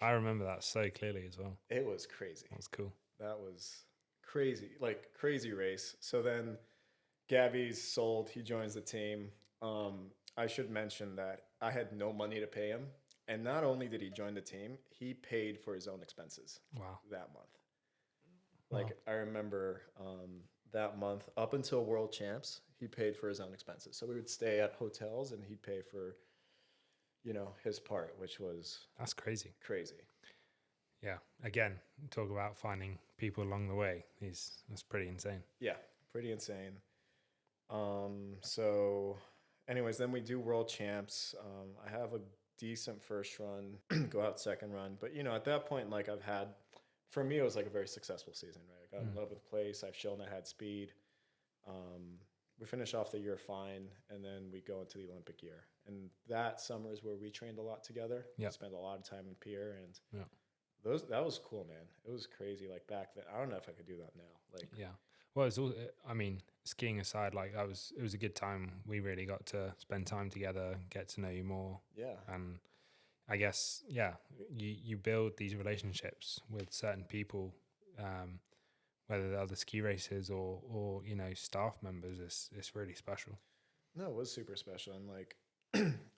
I remember that so clearly as well. It was crazy. That was cool. That was crazy, like crazy race. So then Gabby's sold. He joins the team. I should mention that I had no money to pay him. And not only did he join the team, he paid for his own expenses. Wow. That month. Like, I remember that month, up until World Champs, he paid for his own expenses. So we would stay at hotels, and he'd pay for, you know, his part, which was... That's crazy. Crazy. Yeah. Again, talk about finding people along the way. That's pretty insane. Yeah, pretty insane. So anyways, then we do World Champs. I have a decent first run, go out second run. But, you know, at that point, like, for me, it was like a very successful season, right? I got in 11th place. I've shown I had speed. We finish off the year fine, and then we go into the Olympic year. And that summer is where we trained a lot together. Yep. Spent a lot of time in Pier, and that was cool, man. It was crazy. Like, back then, I don't know if I could do that now. Like, yeah. Well, it's all. I mean, skiing aside, like, it was a good time. We really got to spend time together, get to know you more. Yeah. And I guess, yeah, you build these relationships with certain people, whether they're other ski racers or you know, staff members. It's really special. No, it was super special. And, like,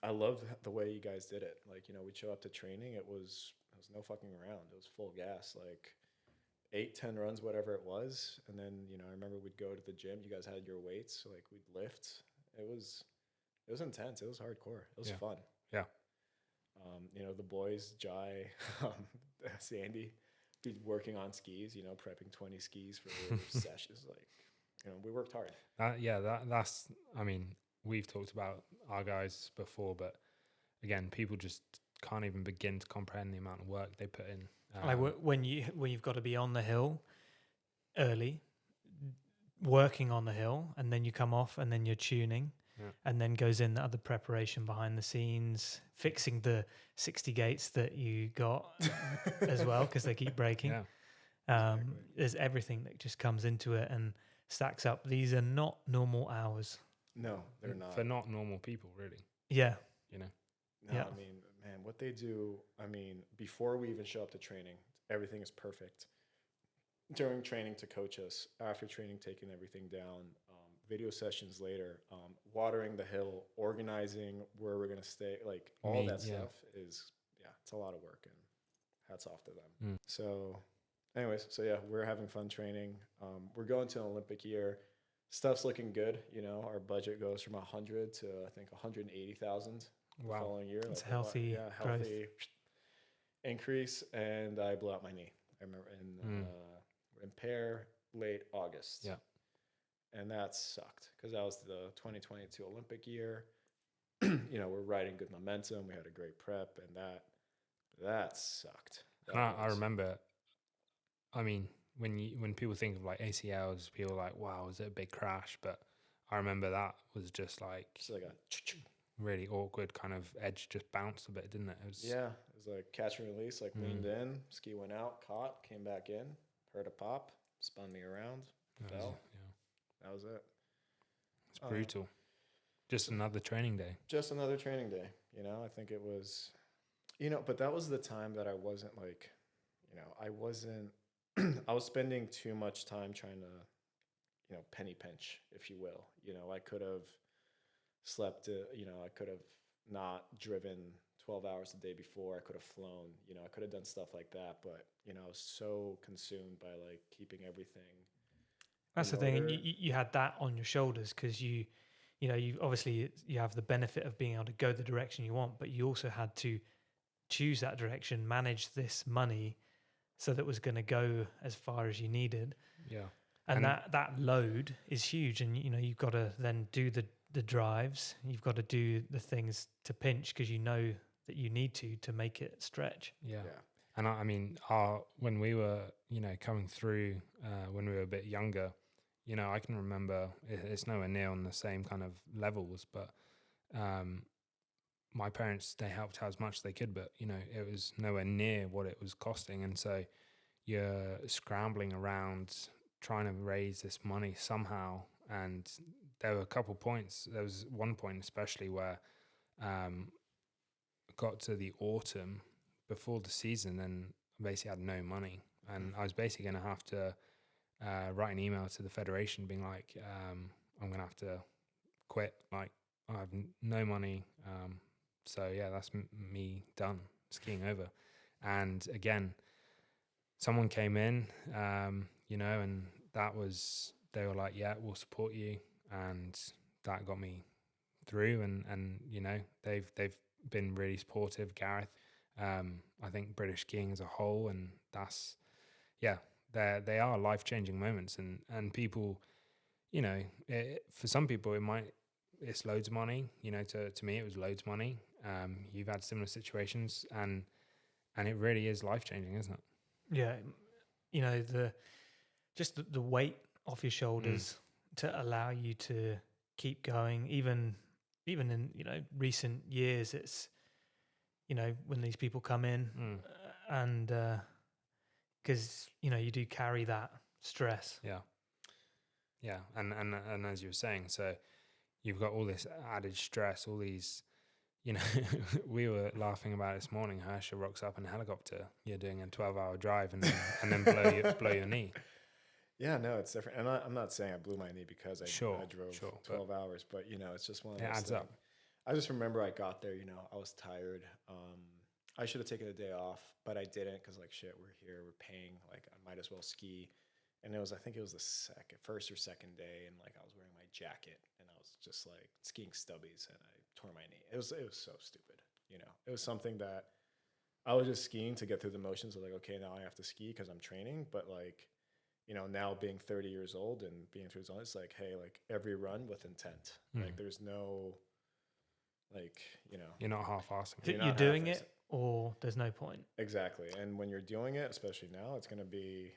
I love the way you guys did it. Like, you know, we'd show up to training. It was no fucking around. It was full gas. Like, 8-10 runs, whatever it was. And then, you know, I remember we'd go to the gym. You guys had your weights. So, like, we'd lift. It was intense. It was hardcore. It was fun. Yeah. You know, the boys, Jai, Sandy, be working on skis, you know, prepping 20 skis for sessions. Like, you know, we worked hard. That's, I mean, we've talked about our guys before, but again, people just can't even begin to comprehend the amount of work they put in. Like when you've got to be on the hill early, working on the hill, and then you come off, and then you're tuning, and then goes in the other preparation behind the scenes, fixing the 60 gates that you got as well, because they keep breaking. Exactly. There's everything that just comes into it and stacks up. These are not normal hours. No, they're not. For not normal people, really. Yeah. You know? No, I mean, man, what they do, I mean, before we even show up to training, everything is perfect. During training to coach us, after training, taking everything down, video sessions later, watering the hill, organizing where we're going to stay, like, all that stuff is, it's a lot of work, and hats off to them. So anyways, we're having fun training. We're going to an Olympic year. Stuff's looking good. You know, our budget goes from 100 to, I think, 180,000 the following year. It's like healthy healthy increase. And I blew out my knee. I remember in Pear, late August. Yeah. And that sucked because that was the 2022 Olympic year. You know, we're riding good momentum. We had a great prep, and that sucked. I remember. I mean, when people think of like ACLs, people are like, wow, was it a big crash? But I remember that was just like a really awkward kind of edge, just bounced a bit, didn't it? It was like catch and release, like leaned in, ski went out, caught, came back in, heard a pop, spun me around, fell. That was it. It's brutal. Just another training day. Just another training day. You know, I think it was, you know, but that was the time that I wasn't like, you know, I was spending too much time trying to, you know, penny pinch, if you will. You know, I could have slept, you know, I could have not driven 12 hours the day before. I could have flown, you know, I could have done stuff like that. But, you know, I was so consumed by like keeping everything That's the thing. And motor. you had that on your shoulders because you obviously you have the benefit of being able to go the direction you want, but you also had to choose that direction, manage this money so that it was going to go as far as you needed. Yeah. And And- that load is huge. And, you've got to then do the drives. You've got to do the things to pinch because you know that you need to make it stretch. Yeah. Yeah. And I mean, when we were, coming through, when we were a bit younger, I can remember it's nowhere near on the same kind of levels, but my parents, they helped out as much as they could, but, it was nowhere near what it was costing. And so you're scrambling around trying to raise this money somehow. And there were a couple points. There was one point especially where got to the autumn before the season and basically had no money. And I was basically going to have to write an email to the federation being like, I'm going to have to quit. Like, I have no money. So, yeah, that's me done skiing over. And again, someone came in, and they were like, yeah, we'll support you. And that got me through. And they've been really supportive, Gareth. I think British skiing as a whole, and that's, yeah, they are life-changing moments, and people, for some people it's loads of money. To me it was loads of money. You've had similar situations, and it really is life-changing, isn't it? Yeah, the weight off your shoulders to allow you to keep going, even in recent years. It's when these people come in and because you do carry that stress. Yeah, and as you were saying, so you've got all this added stress, all these, we were laughing about it this morning. Hersha rocks up in a helicopter. You're doing a 12-hour drive and then blow your knee. Yeah, no, it's different. And I'm not saying I blew my knee because I drove 12 hours, but it's just one of those It adds things. up. I just remember I got there, I was tired. I should have taken a day off, but I didn't because, like, shit, we're here, we're paying. Like, I might as well ski. And I think it was the first or second day, and like I was wearing my jacket, and I was just like skiing stubbies, and I tore my knee. It was so stupid, It was something that I was just skiing to get through the motions of like, okay, now I have to ski because I'm training, but like, now being 30 years old and being 30 years old, it's like, hey, like every run with intent. Like there's no, like, You're not half-assing. You're doing it, or there's no point. Exactly. And when you're doing it, especially now, it's going to be,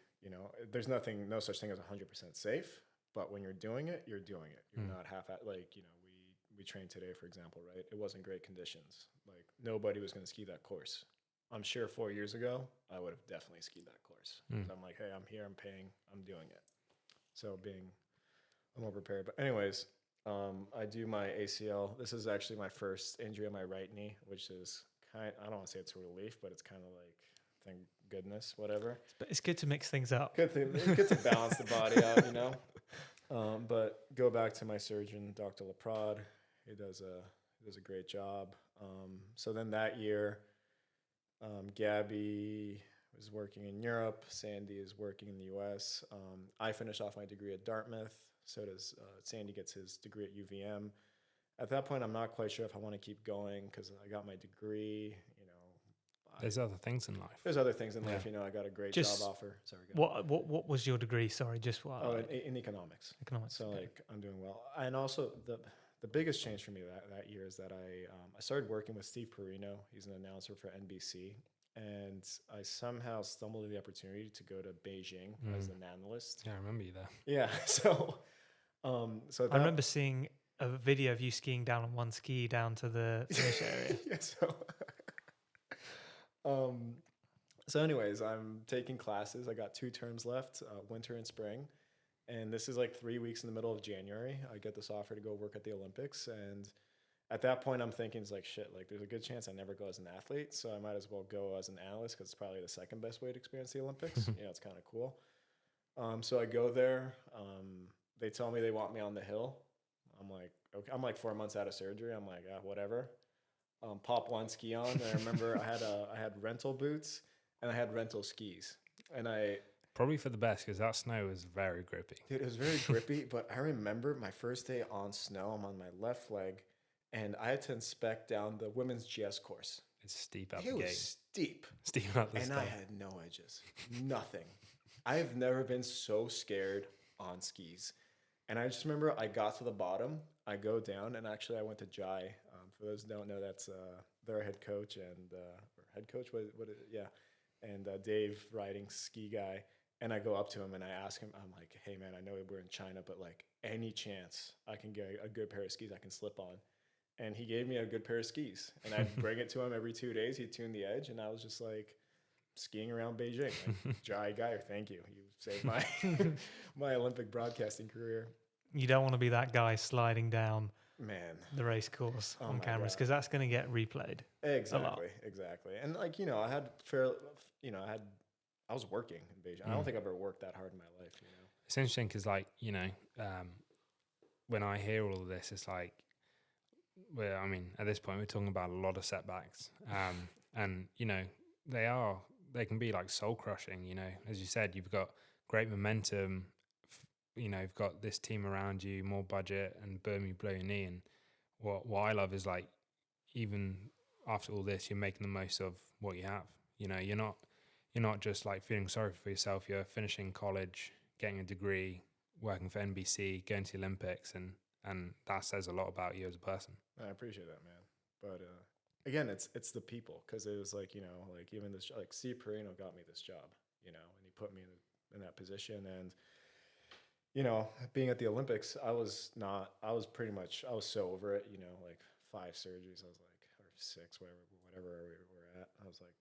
there's no such thing as 100% safe, but when you're doing it, you're doing it. You're not half at, like, we trained today, for example, right? It wasn't great conditions. Like nobody was going to ski that course. I'm sure 4 years ago, I would have definitely skied that course. I'm like, hey, I'm here, I'm paying, I'm doing it. So I'm more prepared. But anyways, I do my ACL. This is actually my first injury on my right knee, which is I don't want to say it's a relief, but it's kind of like, thank goodness, whatever. But it's good to mix things up. Good to balance the body out, But go back to my surgeon, Dr. Laprade. He does a great job. So then that year, Gabby was working in Europe. Sandy is working in the U.S. I finished off my degree at Dartmouth. So does Sandy gets his degree at UVM. At that point, I'm not quite sure if I want to keep going because I got my degree. There's other things in life. There's other things in life. I got a great job offer. Sorry. What was your degree? Sorry, just what? Oh, in economics. Economics. So okay. like I'm doing well, and also the biggest change for me that year is that I started working with Steve Perino. He's an announcer for NBC, and I somehow stumbled into the opportunity to go to Beijing as an analyst. Yeah, I remember you there. Yeah, so I remember seeing a video of you skiing down on one ski down to the finish area. Yeah, so anyways, I'm taking classes. I got 2 terms left, winter and spring. And this is like 3 weeks in the middle of January. I get this offer to go work at the Olympics. And at that point, I'm thinking, it's like, shit, like there's a good chance I never go as an athlete. So I might as well go as an analyst because it's probably the second best way to experience the Olympics. It's kind of cool. So I go there. They tell me they want me on the hill. I'm like, okay. I'm like 4 months out of surgery. I'm like, whatever. Pop one ski on. And I remember I had rental boots and I had rental skis. And Probably for the best because that snow was very grippy. Dude, it was very grippy, but I remember my first day on snow, I'm on my left leg, and I had to inspect down the women's GS course. It's steep out It the was gate. steep, Steep out the and I start. had no edges, nothing. I've never been so scared on skis. And I just remember I got to the bottom, I go down, and actually I went to Jai. For those who don't know, that's their head coach or head coach, what is it? Yeah. And Dave, riding ski guy. And I go up to him and I ask him, I'm like, hey man, I know we're in China, but like any chance I can get a good pair of skis I can slip on. And he gave me a good pair of skis. And I'd bring it to him every 2 days. He'd tune the edge. And I was just like skiing around Beijing. Like, Jai Guy, thank you. You saved my my Olympic broadcasting career. You don't want to be that guy sliding down Man. the race course Oh on my cameras God. because that's going to get replayed. Exactly. And like, I had I was working in Beijing. I don't think I've ever worked that hard in my life, It's interesting because, like, when I hear all of this, it's like, well, I mean, at this point, we're talking about a lot of setbacks. And, they can be like soul crushing, as you said, you've got great momentum, you've got this team around you, more budget, and boom, you blow your knee. And what I love is like, even after all this, you're making the most of what you have. You're not just like feeling sorry for yourself. You're finishing college, getting a degree, working for NBC, going to the Olympics, and that says a lot about you as a person. I appreciate that, man. But again, it's the people, because it was like, like even this, like Steve Perino got me this job, and he put me in that position. And being at the Olympics, I was so over it, like 5 surgeries. I was like, or 6, whatever we were at. I was like,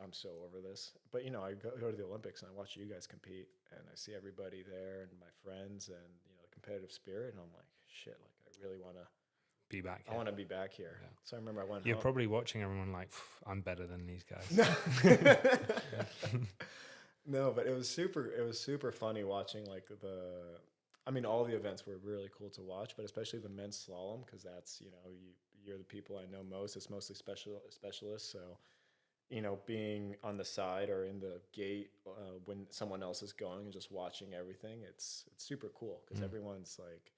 I'm so over this. But, I go to the Olympics and I watch you guys compete and I see everybody there and my friends and, the competitive spirit. And I'm like, shit, like I really want to be back here. I want to be back here. Yeah. So I remember I went You're home. probably watching everyone like, I'm better than these guys. No, but it was super funny watching like all the events were really cool to watch, but especially the men's slalom, because that's, you're the people I know most. It's mostly specialists. So, being on the side or in the gate when someone else is going and just watching everything, it's super cool because everyone's like,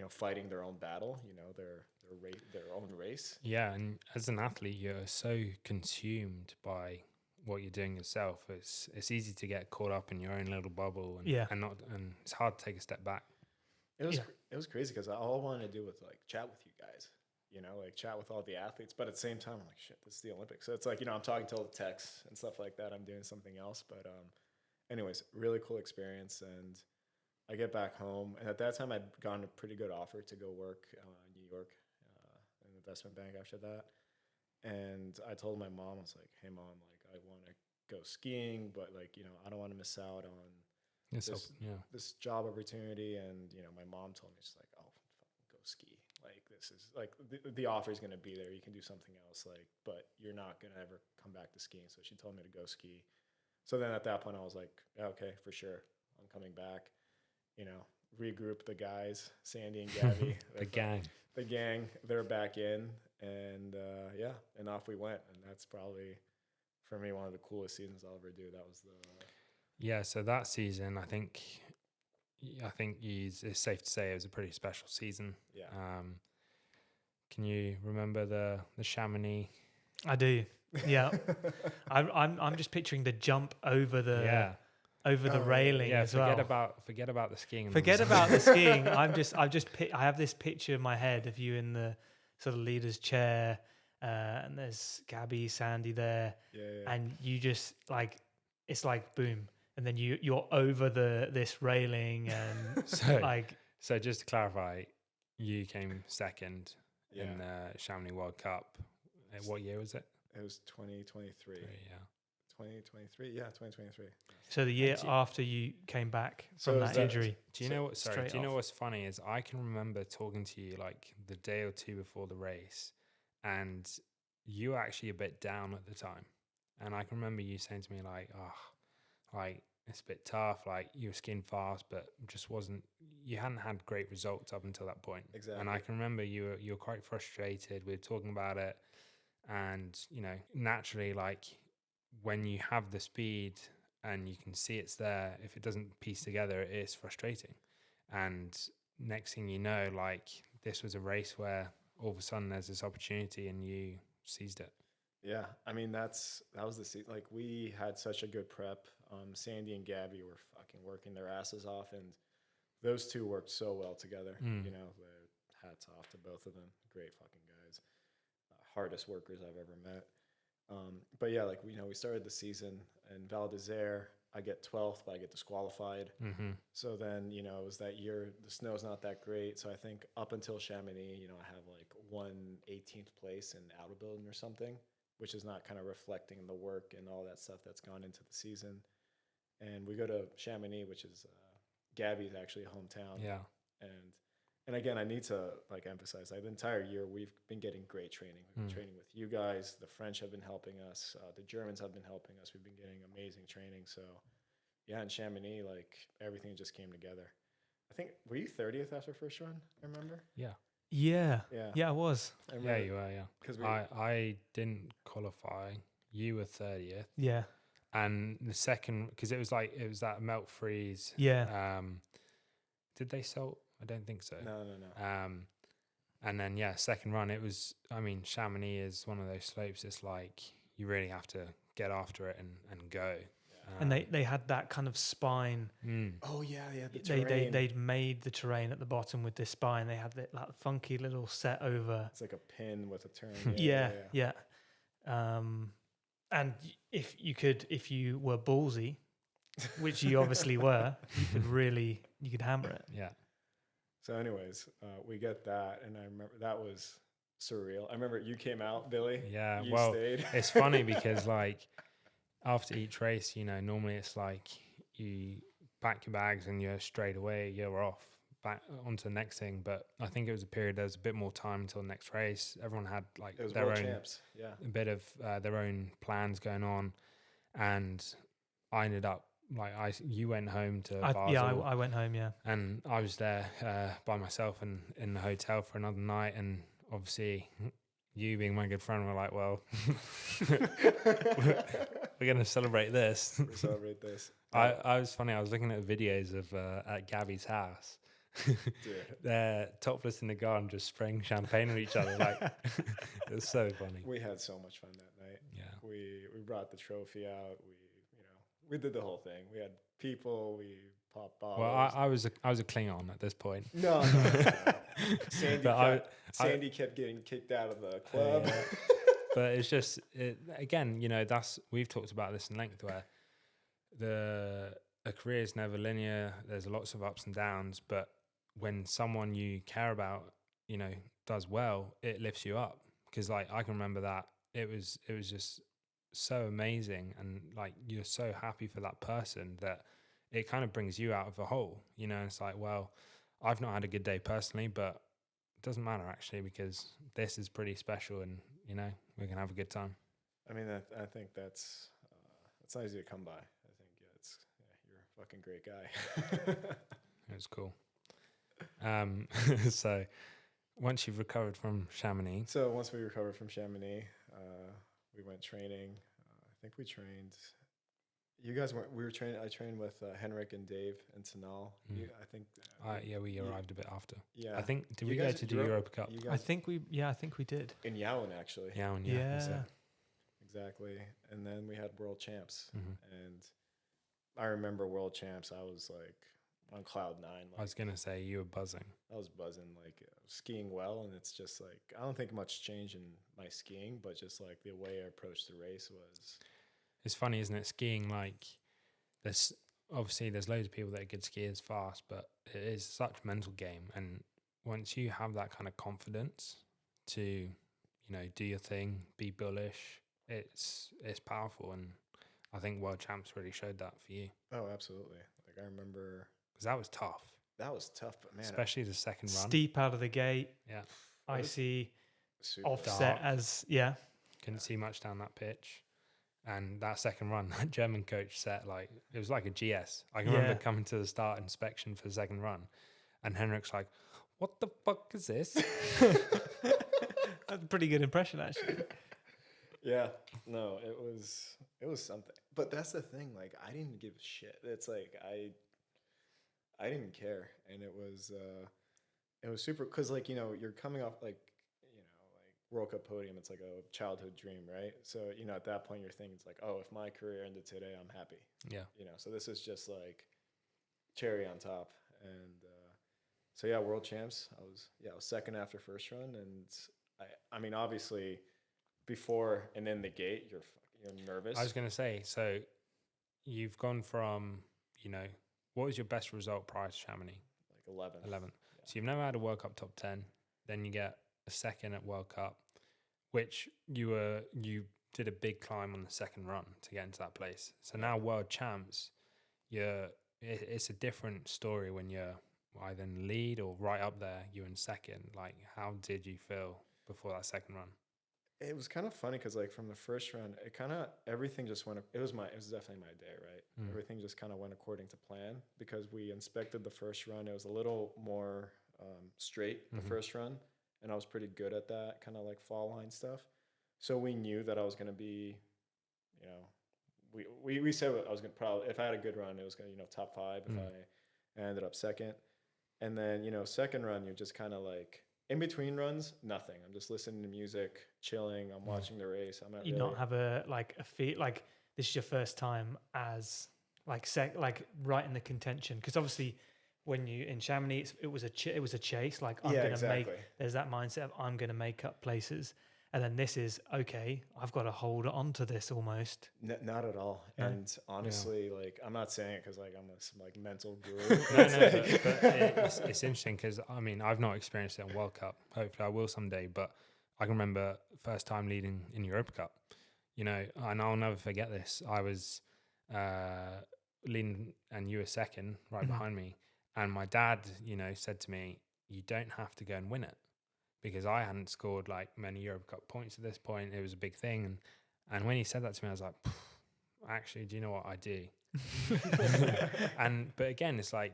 fighting their own battle, their own race. Yeah, and as an athlete, you're so consumed by what you're doing yourself. It's easy to get caught up in your own little bubble, and it's hard to take a step back. It was crazy because all I wanted to do was like chat with you guys, like chat with all the athletes. But at the same time, I'm like, shit, this is the Olympics. So it's like, I'm talking to all the texts and stuff like that. I'm doing something else. But anyways, really cool experience. And I get back home, and at that time I'd gotten a pretty good offer to go work in New York, an investment bank after that. And I told my mom, I was like, hey mom, like I want to go skiing, but like, I don't want to miss out on this job opportunity. And, my mom told me, she's like, oh, go ski. Like, this is like, the offer is going to be there. You can do something else, like, but you're not going to ever come back to skiing. So she told me to go ski. So then at that point I was like, okay, for sure, I'm coming back. Regroup the guys, Sandy and Gabby. The gang, they're back in. And and off we went. And that's probably, for me, one of the coolest seasons I'll ever do. That was so that season, I think it's safe to say it was a pretty special season. Yeah. Can you remember the Chamonix? I do. Yeah. I'm just picturing the jump over the railing as well. Forget about the skiing. Forget about the skiing. I have this picture in my head of you in the sort of leader's chair, and there's Gabby, Sandy there, and you just like, it's like boom, and then you're over this railing, and So just to clarify, you came second in the Chamonix World Cup. What year was it? It was 2023. 2023. So the year after you came back from that injury. Do you know what? Sorry. Do you know what's funny is I can remember talking to you like the day or two before the race, and you were actually a bit down at the time, and I can remember you saying to me like, "Oh, like it's a bit tough. Like you were skiing fast, but just wasn't. You hadn't had great results up until that point." Exactly. And I can remember you were quite frustrated. We were talking about it, and naturally, like, when you have the speed and you can see it's there. If it doesn't piece together, it is frustrating. And next thing you know, like this was a race where all of a sudden there's this opportunity and you seized it. Yeah, I mean that was like we had such a good prep. Sandy and Gabby were fucking working their asses off, and those two worked so well together. You know, hats off to both of them. Great fucking guys, hardest workers I've ever met. But yeah, like we started the season in Val d'Isere. I get 12th, but I get disqualified. So then, it was that year, the snow's not that great. So I think up until Chamonix, I have like 1/18th place in auto building or something, which is not kind of reflecting the work and all that stuff that's gone into the season. And we go to Chamonix, which is Gabby's actually hometown. Yeah. And again, I need to like emphasize, like the entire year we've been getting great training. We've been training with you guys. The French have been helping us. The Germans have been helping us. We've been getting amazing training. So yeah, in Chamonix, like everything just came together. I think, were you 30th after first run? I remember. Yeah. Yeah, I was. Yeah, you were. Yeah. Because I didn't qualify. You were 30th. Yeah. And the second, because it was that melt freeze. Yeah. Did they salt? I don't think so. No. And then second run, it was. I mean, Chamonix is one of those slopes. It's like you really have to get after it and go. And they had that kind of spine. Oh yeah, the terrain. They'd made the terrain at the bottom with this spine. They had that funky little set over. It's like a pin with a turn. Yeah. And if you were ballsy, which you obviously were, you could hammer it. Yeah. So anyways, we get that, and I remember that was surreal. I remember you came out, Billy. Yeah, you well, stayed. It's funny because like after each race, normally it's like you pack your bags and you're straight away, you're off back onto the next thing. But I think it was a period, there was a bit more time until the next race. Everyone had like their own champs. Yeah, a bit of their own plans going on, and I ended up you went home to Basel. Yeah, I went home. Yeah, and I was there by myself and in the hotel for another night, and obviously you being my good friend were like, well, we're going to celebrate this. I was funny. I was looking at videos of at Gabby's house. They're topless in the garden, just spraying champagne on each other. Like it was so funny. We had so much fun that night. Yeah, we brought the trophy out. We did the whole thing. We had people. We popped bottles. Well, I was a Klingon at this point. No. Sandy kept getting kicked out of the club. But it's just again, we've talked about this in length where a career is never linear. There's lots of ups and downs, but when someone you care about, does well, it lifts you up. Because like I can remember that it was just so amazing, and like you're so happy for that person that it kind of brings you out of a hole. It's like, well, I've not had a good day personally, but it doesn't matter actually, because this is pretty special, and we can have a good time. I mean, I think that's not easy to come by. I think you're a fucking great guy. It was cool. So once you've recovered from Chamonix. So once we recovered from Chamonix, we went training. I think we trained. You guys weren't. We were training. I trained with Henrik and Dave and Sanal. I think. We arrived a bit after. Yeah. I think. Did we go to do Europa Cup? I think we did. In Yowan, actually. Yowan, yeah. Exactly. And then we had World Champs, and I remember World Champs. I was like on cloud 9. Like, I was gonna say you were buzzing. I was buzzing, like skiing well, and it's just like I don't think much changed in my skiing, but just like the way I approached the race was. It's funny, isn't it? Skiing, like there's loads of people that are good skiers fast, but it is such a mental game. And once you have that kind of confidence to, do your thing, be bullish, it's powerful. And I think World Champs really showed that for you. Oh, absolutely. Like I remember. Because that was tough. That was tough, but man. Especially the second run. Steep out of the gate. Yeah. Icy. dark. Offset as, yeah. Couldn't see much down that pitch. And that second run, that German coach set it was like a GS. I can remember coming to the start inspection for the second run, and Henrik's like, "What the fuck is this?" That's a pretty good impression, actually. Yeah, no, it was something. But that's the thing. Like, I didn't give a shit. It's like I didn't care, and it was super because like you're coming off like like World Cup podium. It's like a childhood dream, right? So at that point you're thinking it's like, oh, if my career ended today, I'm happy. Yeah. So this is just like cherry on top, and so yeah, world champs. I was second after first run, and I mean obviously before and in the gate you're nervous. I was going to say, so you've gone from, what was your best result prior to Chamonix? Like 11. 11th. Yeah. So you've never had a World Cup top 10. Then you get a second at World Cup, which you did a big climb on the second run to get into that place. So now world champs, it's a different story when you're either in the lead or right up there, you're in second. Like, how did you feel before that second run? It was kind of funny because like from the first run, it kind of everything just went. It was definitely my day, right? Everything just kind of went according to plan because we inspected the first run. It was a little more straight the first run, and I was pretty good at that kind of like fall line stuff. So we knew that I was going to be, we said I was going to probably if I had a good run, it was going to top 5. If I ended up second, and then second run, you're just kind of like. In between runs, nothing. I'm just listening to music, chilling. I'm watching the race. I'm not. You not have a feel like this is your first time as like right in the contention because obviously when you in Chamonix it was a chase. Like I'm gonna make. There's that mindset of I'm gonna make up places, and then this is okay. I've got to hold on to this almost. Not at all. No. And honestly, like I'm not saying it because like I'm some like mental guru. But it's interesting because I mean I've not experienced it in World Cup. Hopefully I will someday. But I can remember first time leading in Europa Cup. And I'll never forget this. I was leading and you were second right behind me, and my dad, said to me, "You don't have to go and win it." Because I hadn't scored like many Europa Cup points at this point. It was a big thing. And when he said that to me, I was like, actually, do you know what I do? But again, it's like,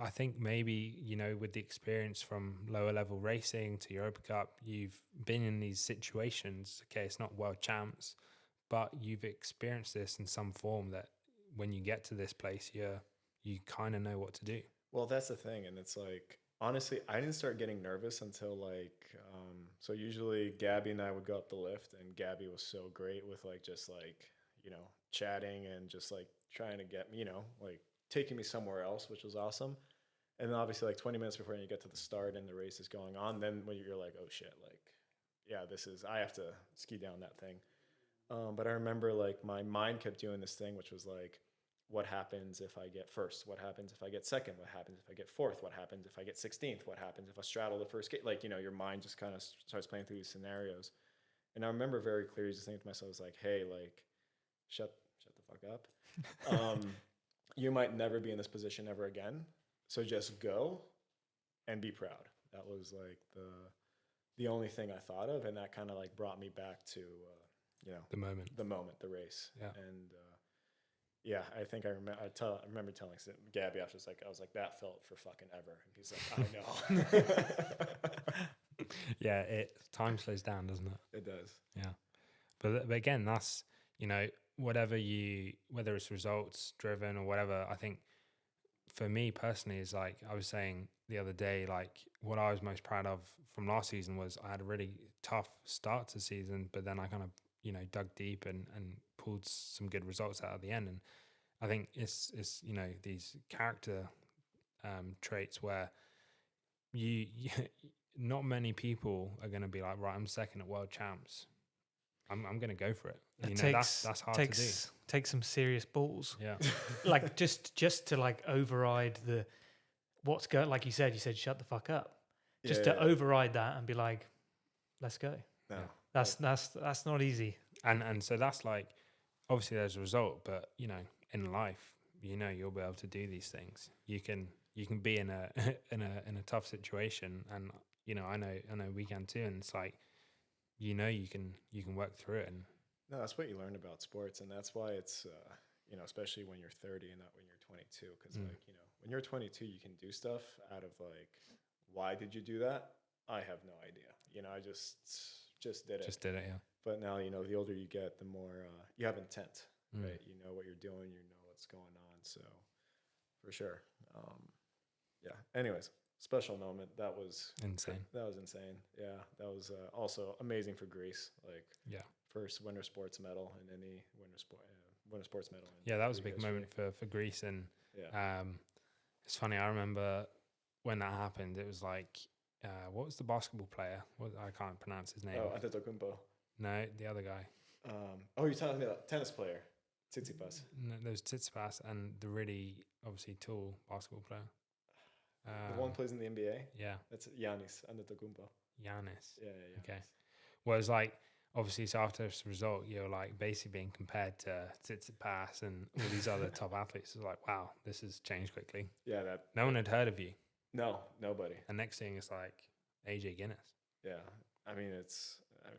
I think maybe, with the experience from lower level racing to Europa Cup, you've been in these situations. Okay, it's not world champs, but you've experienced this in some form that when you get to this place, you kind of know what to do. Well, that's the thing. And it's like, honestly, I didn't start getting nervous until like, so usually Gabby and I would go up the lift, and Gabby was so great with like, just like, chatting and just like trying to get me, like taking me somewhere else, which was awesome. And then obviously like 20 minutes before you get to the start and the race is going on, then when you're like, oh shit, like, yeah, I have to ski down that thing. But I remember like my mind kept doing this thing, which was like, what happens if I get first? What happens if I get second? What happens if I get fourth? What happens if I get 16th? What happens if I straddle the first gate? Like, your mind just kind of starts playing through these scenarios. And I remember very clearly just thinking to myself, I was like, hey, like, shut the fuck up. You might never be in this position ever again. So just go and be proud. That was like the only thing I thought of. And that kind of like brought me back to, the moment, the race. Yeah. And, yeah, I think I remember telling Gabby after, I was like, that felt for fucking ever. And he's like, I know. Yeah, time slows down, doesn't it? It does. Yeah. But again, that's, whether it's results driven or whatever, I think for me personally is like, I was saying the other day, like what I was most proud of from last season was I had a really tough start to the season, but then I kind of, dug deep and pulled some good results out at the end. And I think it's these character traits where you not many people are going to be like, right, I'm second at world champs, I'm going to go for it. That's hard to do. Takes some serious balls. Yeah. Like just to like override what's going, like you said shut the fuck up. Just to override that and be like, let's go. No. That's not easy. And so that's like, obviously there's a result, but in life, you'll be able to do these things. You can be in a in a tough situation, and I know we can too. And it's like, you can work through it. And no, that's what you learn about sports, and that's why it's especially when you're 30 and not when you're 22, because like when you're 22, you can do stuff out of like, why did you do that? I have no idea. I just just did it. Just did it, yeah. But now, the older you get, the more you have intent, Mm. right? You know what you're doing, you know what's going on. So for sure. Yeah. Anyways, special moment. That was Insane. That was insane. Yeah. That was also amazing for Greece. Like Yeah. first winter sports medal in any winter sports medal. In Yeah, that was a Greek big history. moment for Greece. And Yeah. it's funny, I remember when that happened, it was like, what was the basketball player? I can't pronounce his name. Oh, Antetokounmpo. No, the other guy. You're talking about tennis player, Tsitsipas. No, there's Tsitsipas and the really obviously tall basketball player. The one plays in the NBA. Yeah, That's Giannis Antetokounmpo. Giannis. Yeah. Okay. Well, it's like obviously, so after this result, you're like basically being compared to Tsitsipas and all these other top athletes. It's like, wow, this has changed quickly. Yeah, No one had heard of you. No, nobody. And next thing is like AJ Guinness. Yeah, I mean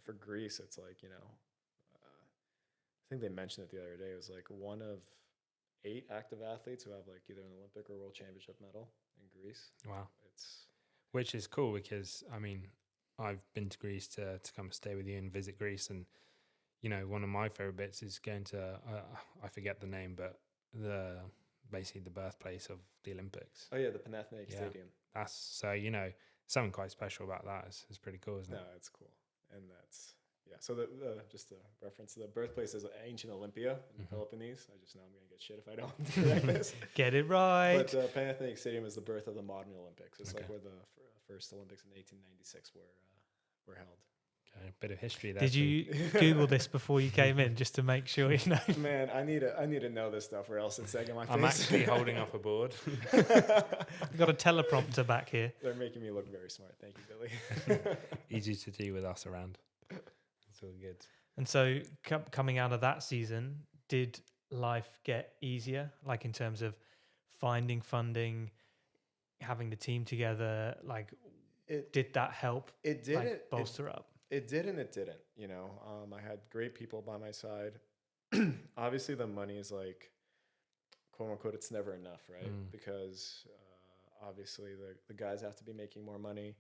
for Greece, it's like I think they mentioned it the other day. It was like one of 8 active athletes who have like either an Olympic or World Championship medal in Greece. Wow. It's Which is cool because, I mean, I've been to Greece to come stay with you and visit Greece. And, one of my favorite bits is going to, I forget the name, but basically the birthplace of the Olympics. Oh, yeah, the Panathinaikos Yeah. Stadium. That's, so, something quite special about that. It's pretty cool, isn't No, it? it's cool. And that's, yeah. So just to reference, the birthplace is ancient Olympia in Peloponnese. I'm going to get shit if I don't correct this. Get it right. But Panathinaikos Stadium is the birth of the modern Olympics. It's like where the first Olympics in 1896 were held. Okay, a bit of history there. Did you Google this before you came in just to make sure you know? Man, I need to know this stuff, or else it's egging my face. I'm actually holding up a board. We've got a teleprompter back here. They're making me look very smart. Thank you, Billy. Easy to do with us around. It's all good. And so coming out of that season, did life get easier? Like in terms of finding funding, having the team together, like did that help? It did like, bolster up. It did and it didn't. I had great people by my side. Obviously, the money is like, quote unquote, it's never enough, right? Because obviously the guys have to be making more money.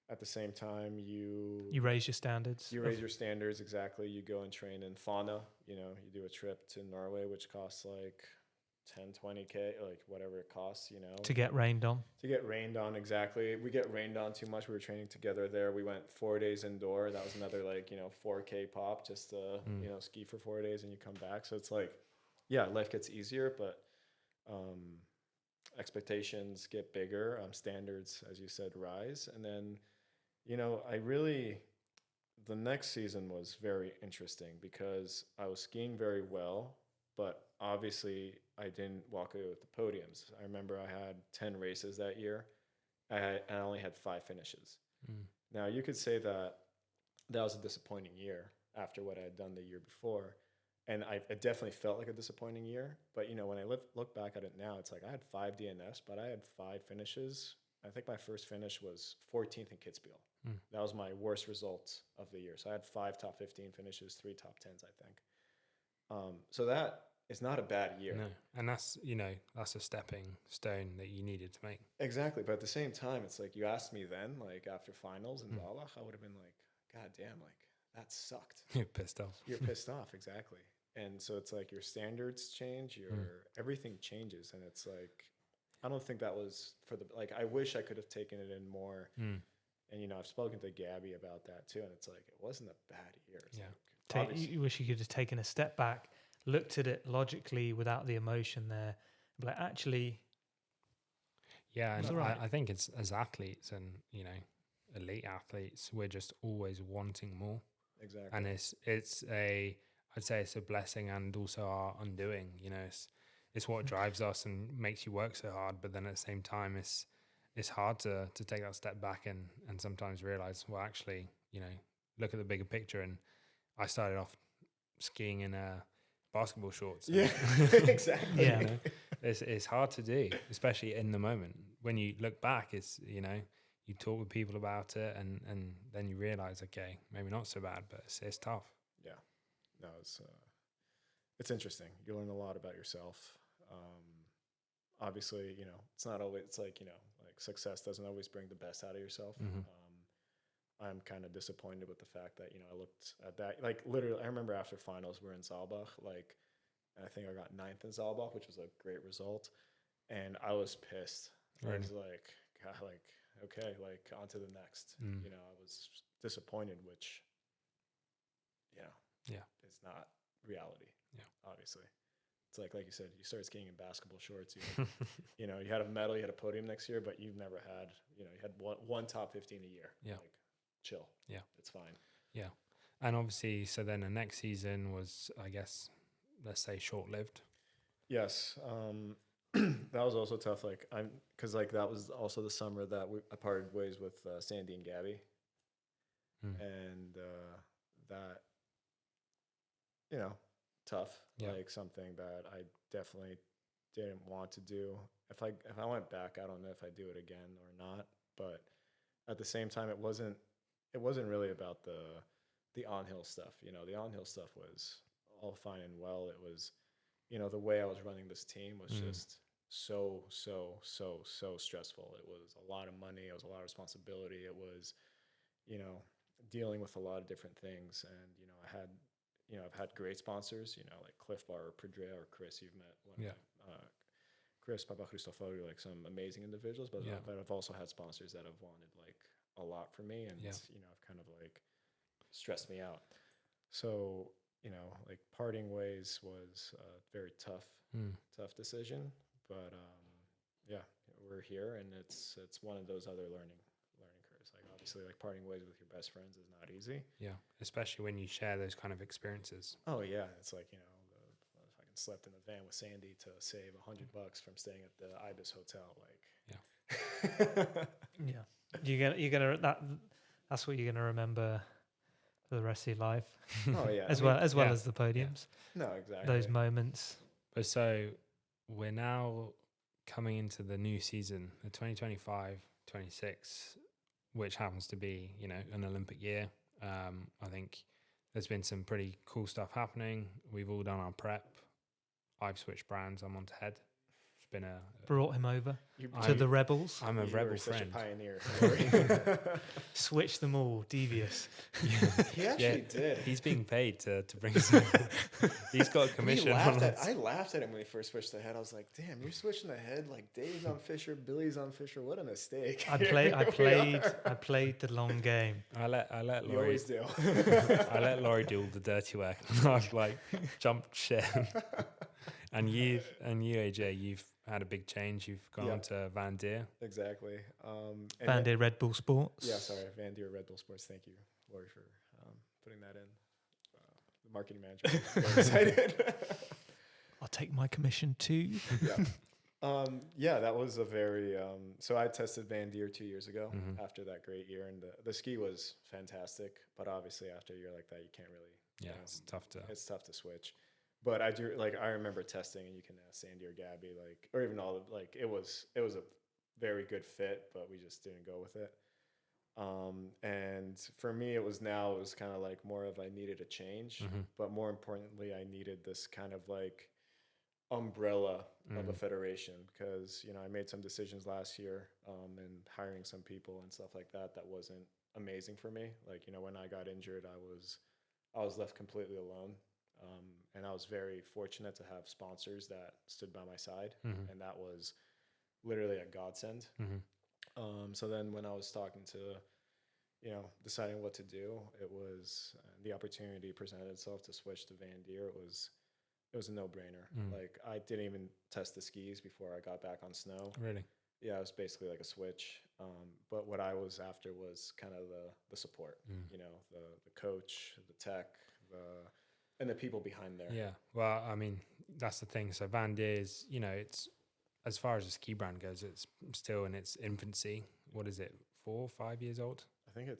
At the same time, you raise your standards. You raise your standards, exactly. You go and train in fauna. You do a trip to Norway, which costs like 10, 20K, like whatever it costs, To get rained on. To get rained on, exactly. We get rained on too much. We were training together there. We went 4 days indoor. That was another 4K pop just to, ski for 4 days and you come back. So it's like, yeah, life gets easier, but expectations get bigger. Standards, as you said, rise. And then, the next season was very interesting because I was skiing very well, but obviously I didn't walk away with the podiums. I remember I had 10 races that year. I only had 5 finishes. Now you could say that was a disappointing year after what I had done the year before. And it definitely felt like a disappointing year. But, when I look back at it now, it's like I had 5 DNFs, but I had 5 finishes. I think my first finish was 14th in Kitzbühel. That was my worst result of the year. So I had 5 top 15 finishes, 3 top 10s, I think. So that is not a bad year. No, and that's that's a stepping stone that you needed to make. Exactly, but at the same time, it's like you asked me then, like after finals in Wallach, I would have been like, God damn, like that sucked. You're pissed off. You're pissed off, exactly. And so it's like your standards change, everything changes, and it's like I don't think that was for the I wish I could have taken it in more. And I've spoken to Gabby about that too, and it's like it wasn't a bad year. It's you wish you could have taken a step back, looked at it logically without the emotion there, but actually, yeah. And right. I think it's as athletes and elite athletes, we're just always wanting more. Exactly. And I'd say it's a blessing and also our undoing. It's what drives us and makes you work so hard. But then at the same time, it's hard to take that step back and sometimes realize, well, actually, look at the bigger picture. And I started off skiing in basketball shorts. Yeah, exactly. Yeah. It's hard to do, especially in the moment. When you look back, it's you talk with people about it, and then you realize, okay, maybe not so bad, but it's tough. Yeah, no, it's interesting. You learn a lot about yourself. Obviously, it's not always. It's like like success doesn't always bring the best out of yourself. I'm kind of disappointed with the fact that, I looked at that, like literally, I remember after finals, we're in Saalbach, like, I think I got ninth in Saalbach, which was a great result. And I was pissed. I Really? was like, God, like, okay, like on to the next. Mm. I was disappointed, which, Yeah. is not reality. Yeah. Obviously. It's like you said, you started skiing in basketball shorts. You had a medal, you had a podium next year, but you've never had, you had one top 15 a year. Yeah. Like, chill. Yeah. It's fine. Yeah. And obviously, so then the next season was, I guess, let's say short-lived. Yes. That was also tough. Like, because like that was also the summer that I parted ways with Sandy and Gabby. Mm. And that, tough. Yeah. Like something that I definitely didn't want to do. If I went back, I don't know if I'd do it again or not. But at the same time, it wasn't really about the on-hill stuff. The on-hill stuff was all fine and well. It was, the way I was running this team was just so stressful. It was a lot of money. It was a lot of responsibility. It was, dealing with a lot of different things. And, I've had great sponsors, like Cliff Bar or Perdrea or Chris, you've met one Yeah. of them. Chris, Papa Christoforu, like some amazing individuals, but, Yeah. but I've also had sponsors that have wanted like a lot from me, and, Yeah. I've kind of like stressed me out. So, like parting ways was a very tough decision, but yeah, we're here, and it's one of those other learning curves. Like obviously, like parting ways with your best friends is not easy. Yeah. Especially when you share those kind of experiences. Oh yeah, it's like I fucking slept in the van with Sandy to save $100 from staying at the Ibis Hotel. Like, Yeah. You're gonna that's what you're gonna remember for the rest of your life. Oh yeah, as well as the podiums. No, exactly. Those moments. But so we're now coming into the new season, the 2025-26, which happens to be, an Olympic year. I think there's been some pretty cool stuff happening. We've all done our prep. I've switched brands. I'm on to head. It's been Brought him over You- to the rebels. I'm a you rebel were such friend. a pioneer. Switch them all. Devious. He actually did. He's being paid to bring some. He's got a commission on us. I laughed at him when he first switched the head. I was like, "Damn, you're switching the head like Dave's on Fisher, Billy's on Fisher. What a mistake!" I played the long game. I let You Laurie. always do. I let Laurie do all the dirty work. I've like jumped shit. And you, AJ, you've had a big change. You've gone on to Van Deer. Exactly. Van Deer Red Bull Sports. Yeah, sorry, Van Deer Red Bull Sports. Thank you, Laurie, for putting that in. The marketing manager. Very excited. I'll take my commission too. Yeah, that was a very. So I tested Van Deer 2 years ago after that great year, and the ski was fantastic. But obviously, after a year like that, you can't really. Yeah, it's tough to switch. But I do I remember testing, and you can ask Sandy or Gabby, or even all it was a very good fit, but we just didn't go with it. And for me, it was kind of like more of I needed a change, but more importantly, I needed this kind of like umbrella of a federation, because I made some decisions last year and hiring some people and stuff like that wasn't amazing for me. Like when I got injured, I was left completely alone. And I was very fortunate to have sponsors that stood by my side, and that was literally a godsend. So then when I was talking to, deciding what to do, it was the opportunity presented itself to switch to Van Deer. It was a no-brainer. Like I didn't even test the skis before I got back on snow. Really? Yeah, it was basically like a switch. But what I was after was kind of the support, the coach, the tech, and the people behind there. Yeah. Well, I mean, that's the thing. So Van Deer is, it's as far as a ski brand goes, it's still in its infancy. What is it? 4 or 5 years old? I think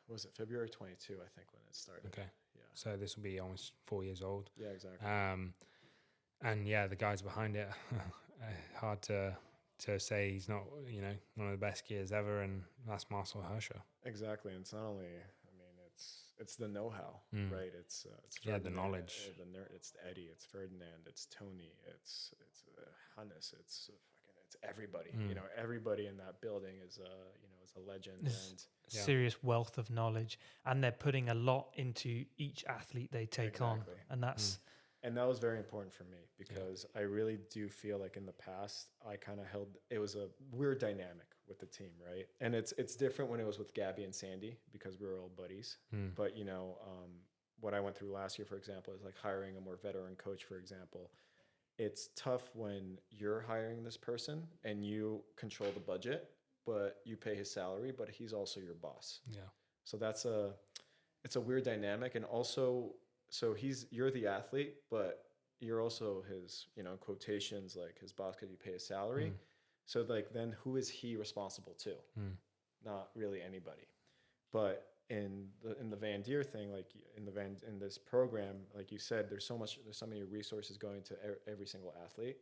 was it February 22, I think, when it started. Okay. Yeah. So this will be almost 4 years old. Yeah, exactly. And yeah, the guys behind it, hard to say he's not, one of the best skiers ever, and that's Marcel Hirscher. Exactly. And it's not only, it's the know-how, right? It's the knowledge. It's Eddie, it's Ferdinand, it's Tony, it's Hannes, it's it's everybody. You know, everybody in that building is a legend. There's And serious wealth of knowledge, and they're putting a lot into each athlete they take on, Exactly. and that's And that was very important for me because I really do feel like in the past I kind of held it was a weird dynamic with the team, right? And it's different when it was with Gabby and Sandy because we were all buddies. But you know, what I went through last year, for example, is like hiring a more veteran coach, for example. It's tough when you're hiring this person and you control the budget, but you pay his salary, but he's also your boss. Yeah. So it's a weird dynamic. And also, so you're the athlete, but you're also his, you know, quotations, like his boss because you pay his salary. So like, then who is he responsible to? Not really anybody. But in the Van Deer thing, like in this program, like you said, there's so many resources going to every single athlete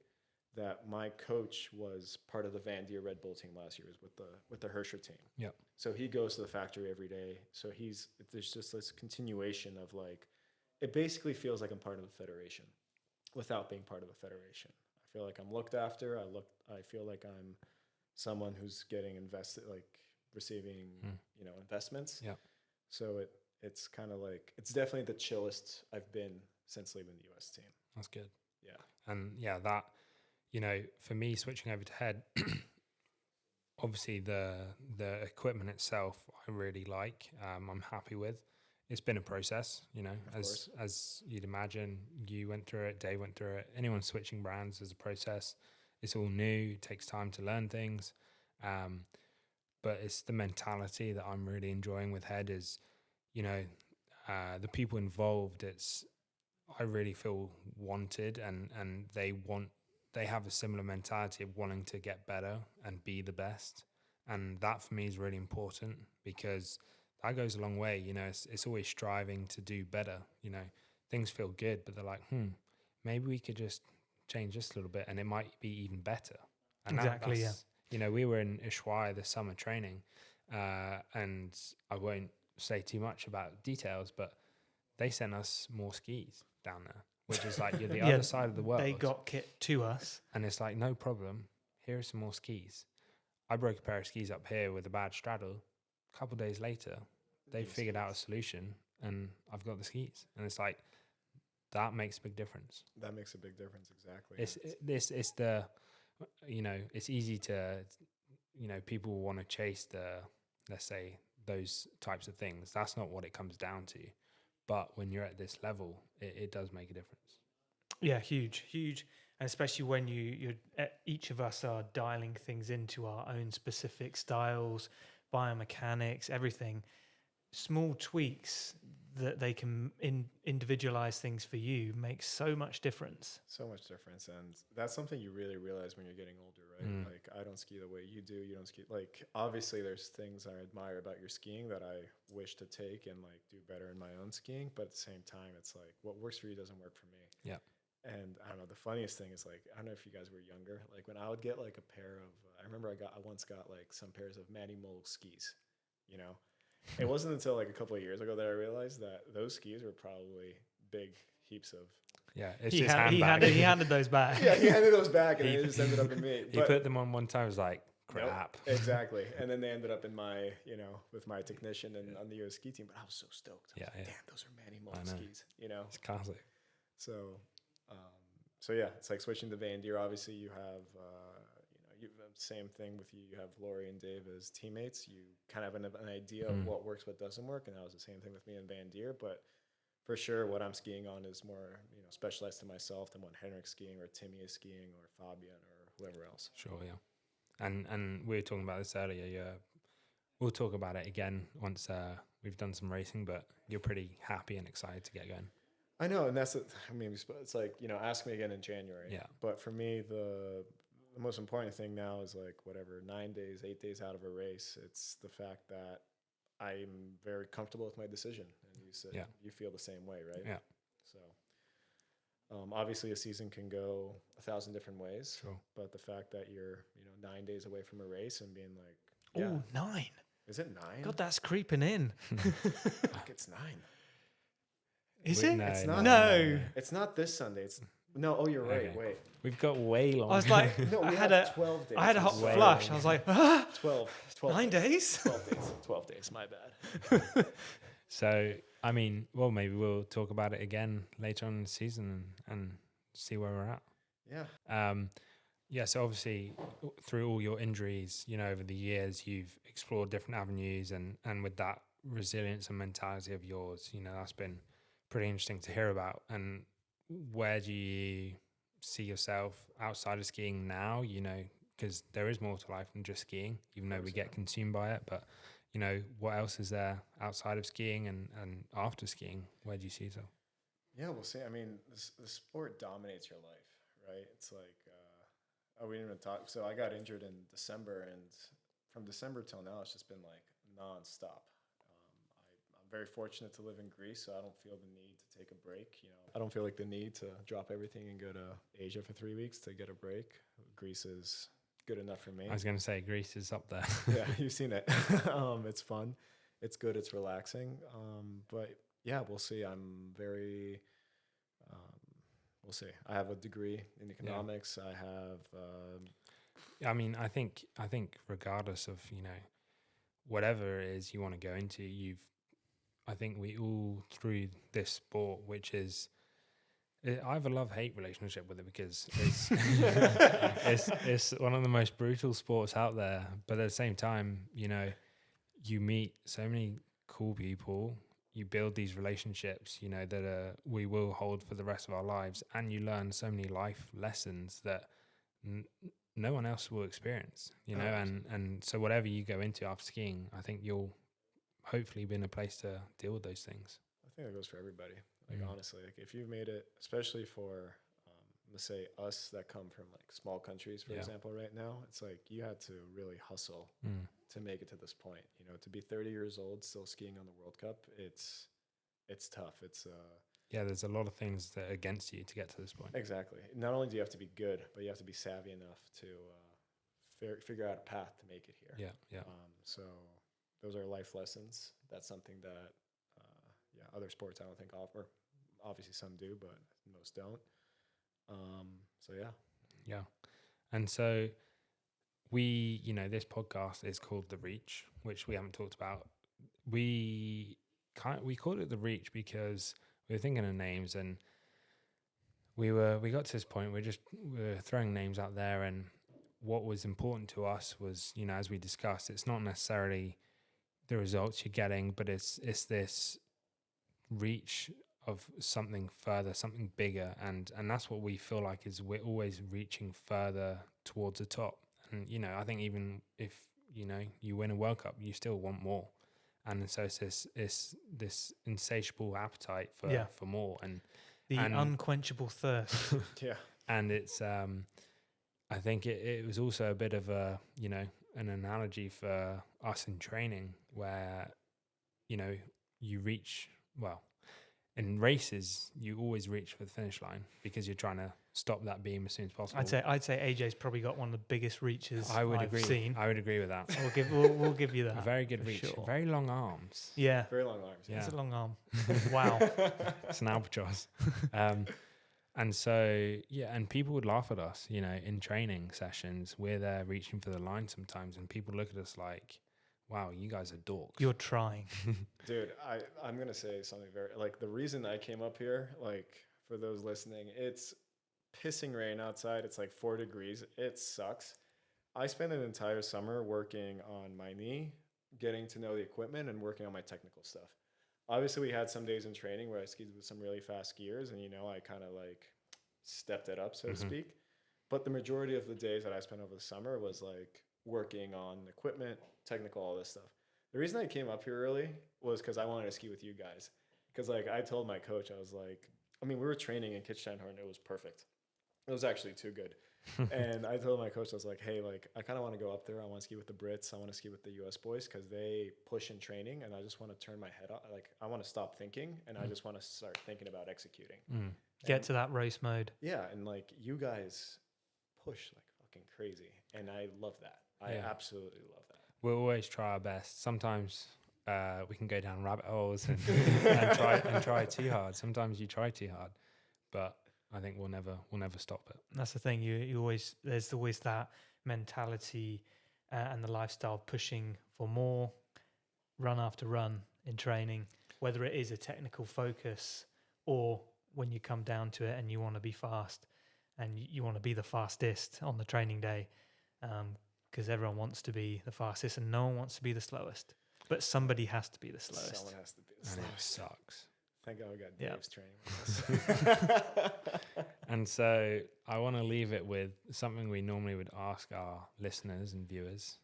that my coach was part of the Van Deer Red Bull team last year, was with the Herscher team. Yep. So he goes to the factory every day. So there's just this continuation of like, it basically feels like I'm part of the federation without being part of the federation. I feel like I'm looked after. I feel like I'm someone who's getting invested, like receiving, you know, investments. Yeah. So it's kind of like, it's definitely the chillest I've been since leaving the US team. That's good. Yeah. And yeah, that, you know, for me switching over to head, obviously the equipment itself I really like. I'm happy with. It's been a process, you know, as you'd imagine. You went through it, Dave went through it. Anyone switching brands is a process. It's all new. It takes time to learn things. But it's the mentality that I'm really enjoying with head is, you know, the people involved. I really feel wanted, and they have a similar mentality of wanting to get better and be the best. And that for me is really important because that goes a long way. You know, it's always striving to do better. You know, things feel good, but they're like, maybe we could just change this a little bit and it might be even better. And exactly, yeah. You know, we were in Ushuaia this summer training, and I won't say too much about details, but they sent us more skis down there, which is like you're the other side of the world. They got kit to us. And it's like, no problem. Here are some more skis. I broke a pair of skis up here with a bad straddle. A couple of days later, they figured out a solution and I've got the skis. And it's like, that makes a big difference. That makes a big difference, exactly. It's the, you know, it's easy to, you know, people want to chase let's say, those types of things. That's not what it comes down to. But when you're at this level, it does make a difference. Yeah, huge. And especially when each of us are dialing things into our own specific styles, biomechanics, everything. Small tweaks that they can individualize things for you makes so much difference. So much difference. And that's something you really realize when you're getting older, right? Like, I don't ski the way you do. You don't ski. Like, obviously there's things I admire about your skiing that I wish to take and like do better in my own skiing. But at the same time, it's like what works for you doesn't work for me. Yeah. And I don't know, the funniest thing is like, I don't know if you guys were younger, like when I would get like a pair of, I remember I once got like some pairs of Manny Mole skis, you know? It wasn't until like a couple of years ago that I realized that those skis were probably big heaps of. Yeah, it's He his handbag. he handed those back. Yeah, he handed those back and they just ended up in me. He put them on one time, was like, crap. Nope, exactly. And then they ended up in my, you know, with my technician and on the US ski team, but I was so stoked. I was like, damn, those are Manny Mole skis, you know? It's classic. So yeah, it's like switching to Van Deer. Obviously, you have, you have the same thing with you. You have Lori and Dave as teammates. You kind of have an idea of what works, what doesn't work, and that was the same thing with me and Van Deer. But for sure, what I'm skiing on is more, you know, specialized to myself than what Henrik's skiing or Timmy is skiing or Fabian or whoever else. Sure, yeah. And we were talking about this earlier. We'll talk about it again once we've done some racing, but you're pretty happy and excited to get going. I know, and that's it's like, you know, ask me again in January. Yeah. But for me, the most important thing now is like whatever 8 days out of a race. It's the fact that I'm very comfortable with my decision, and you said you feel the same way, right? Yeah. So obviously a season can go 1,000 different ways. Sure. But the fact that you're 9 days away from a race and being like, oh, 9. Is it 9? God, that's creeping in. Fuck, it's 9. Is it? It's not. No. It's not this Sunday. It's No, oh, you're right. Okay. Wait. We've got way long. I was like, No, I we had have a 12 days. I had a hot It's Way flush. long. I was like, 12 9 days? 12 days. 12 days. My bad. So, I mean, well, maybe we'll talk about it again later on in the season and see where we're at. Yeah. Yeah, so obviously through all your injuries, over the years, you've explored different avenues and with that resilience and mentality of yours, that's been pretty interesting to hear about. And where do you see yourself outside of skiing now, because there is more to life than just skiing, even though we get consumed by it. But, what else is there outside of skiing and after skiing? Where do you see yourself? Yeah, we'll see. I mean, the sport dominates your life, right? It's like, we didn't even talk. So I got injured in December, and from December till now, it's just been like nonstop. I'm very fortunate to live in Greece, so I don't feel the need to take a break. I don't feel like the need to drop everything and go to Asia for 3 weeks to get a break. Greece is good enough for me. I was going to say Greece is up there. Yeah, you've seen it. It's fun. It's good. It's relaxing. But yeah, we'll see. I'm very... we'll see. I have a degree in economics. I have. I mean, I think regardless of whatever it is you want to go into, I think we all through this sport, which is I have a love-hate relationship with it because it's one of the most brutal sports out there. But at the same time, you meet so many cool people. You build these relationships, that we will hold for the rest of our lives, and you learn so many life lessons that no one else will experience, and so whatever you go into after skiing, I think you'll hopefully be in a place to deal with those things. I think that goes for everybody. Like honestly, like if you've made it, especially for let's say us that come from like small countries, for example, right now, it's like you had to really hustle to make it to this point. To be 30 years old still skiing on the World Cup, it's tough. It's there's a lot of things that are against you to get to this point. Exactly. Not only do you have to be good, but you have to be savvy enough to figure out a path to make it here. Yeah. So those are life lessons. That's something that other sports I don't think offer. Obviously some do, but most don't. So yeah. And so we, this podcast is called The Reach, which we haven't talked about. We called it The Reach because we were thinking of names, and we got to this point we're throwing names out there, and what was important to us was, as we discussed, it's not necessarily the results you're getting, but it's this reach of something further, something bigger, and that's what we feel like is we're always reaching further towards the top. And I think even if you win a World Cup, you still want more, and so it's this insatiable appetite for more, and the unquenchable thirst. Yeah. And it's I think it was also a bit of a an analogy for us in training, where you reach, well, in races you always reach for the finish line because you're trying to stop that beam as soon as possible. I'd say AJ's probably got one of the biggest reaches I've seen. I would agree with that. We'll give you that. A very good reach. Sure. Very long arms. Yeah. Very long arms. Yeah. It's a long arm. Wow. It's an albatross. And so, and people would laugh at us, in training sessions. We're there reaching for the line sometimes, and people look at us like, wow, you guys are dorks. You're trying. Dude, I'm going to say something very, like, the reason I came up here, like, for those listening, it's pissing rain outside. It's like 4 degrees. It sucks. I spent an entire summer working on my knee, getting to know the equipment, and working on my technical stuff. Obviously, we had some days in training where I skied with some really fast skiers, and, I kind of, like, stepped it up, so to speak. But the majority of the days that I spent over the summer was, like, working on equipment, technical, all this stuff. The reason I came up here early was because I wanted to ski with you guys. Because, like, I told my coach, I was like, we were training in Kitzsteinhorn. It was perfect. It was actually too good. And I told my coach, I was like, hey, like, I kind of want to go up there. I want to ski with the Brits. I want to ski with the US boys because they push in training, and I just want to turn my head off. Like, I want to stop thinking, and I just want to start thinking about executing. Get to that race mode. Yeah, and, like, you guys push like fucking crazy, and I love that. I absolutely love that. We'll always try our best. Sometimes we can go down rabbit holes and try too hard. Sometimes you try too hard, but I think we'll never stop it. That's the thing. There's always that mentality and the lifestyle pushing for more, run after run in training, whether it is a technical focus or when you come down to it and you want to be fast and you want to be the fastest on the training day, because everyone wants to be the fastest and no one wants to be the slowest. But somebody has to be the slowest. Someone has to be the And it slowest. sucks. Thank God we got Yeah. Dave's training with us. And so I want to leave it with something we normally would ask our listeners and viewers.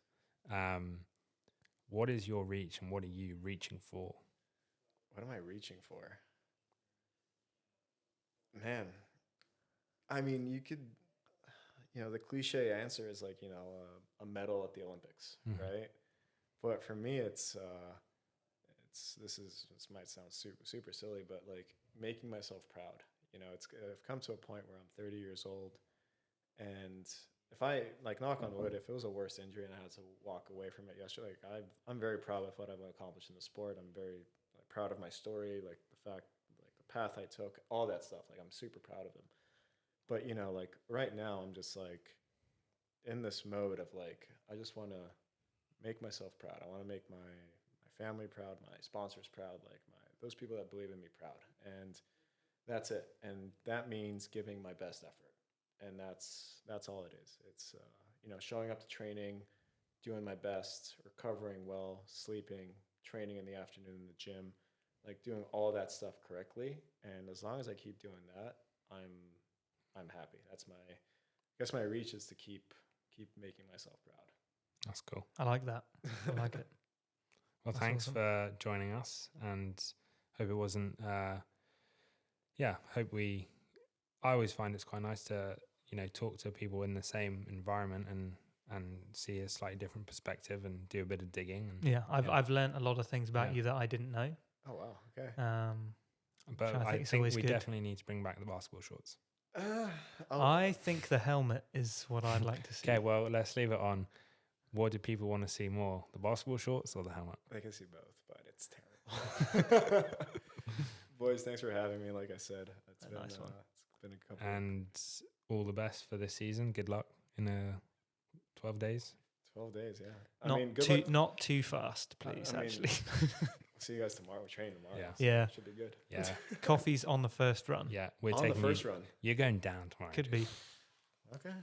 What is your reach and what are you reaching for? What am I reaching for? Man, I mean, you could, the cliche answer is like, a medal at the Olympics, Mhm. right? But for me, this might sound super silly, but like making myself proud. I've come to a point where I'm 30 years old, and if I like knock on wood, if it was a worse injury and I had to walk away from it yesterday, like I'm very proud of what I've accomplished in the sport. I'm very proud of my story, like the fact, like the path I took, all that stuff. Like I'm super proud of them. But like right now, I'm just like in this mode of like I just want to make myself proud. I want to make my family proud, my sponsors proud, like those people that believe in me proud, and that's it. And that means giving my best effort, and that's all it is. It's showing up to training, doing my best, recovering well, sleeping, training in the afternoon in the gym, like doing all that stuff correctly. And as long as I keep doing that, I'm happy. I guess my reach is to keep making myself proud. That's cool. I like that. I like it. Well, That's thanks awesome. for joining us, and hope it wasn't. I always find it's quite nice to talk to people in the same environment and see a slightly different perspective and do a bit of digging. And, Yeah, I've learned a lot of things about Yeah. you that I didn't know. Oh wow, okay. But So I I think it's think always we good. definitely need to bring back the basketball shorts. I think the helmet is what I'd like to see. Okay, well, let's leave it on. What do people want to see more, the basketball shorts or the helmet? They can see both, but it's terrible. Boys, thanks for having me. Like I said, it's A been nice one. It's been a couple. And all the best for this season. Good luck in 12 days. 12 days, yeah. Not too fast, please. I mean, Actually, See you guys tomorrow. We're training tomorrow. Yeah. So Yeah. should be good. Yeah, coffee's on the first run. yeah. We're On taking the first you. run. You're going down tomorrow. Could be. Okay.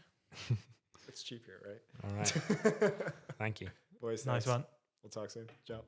It's cheap here, right? All right. Thank you. Boys, Nice thanks. one. We'll talk soon. Ciao.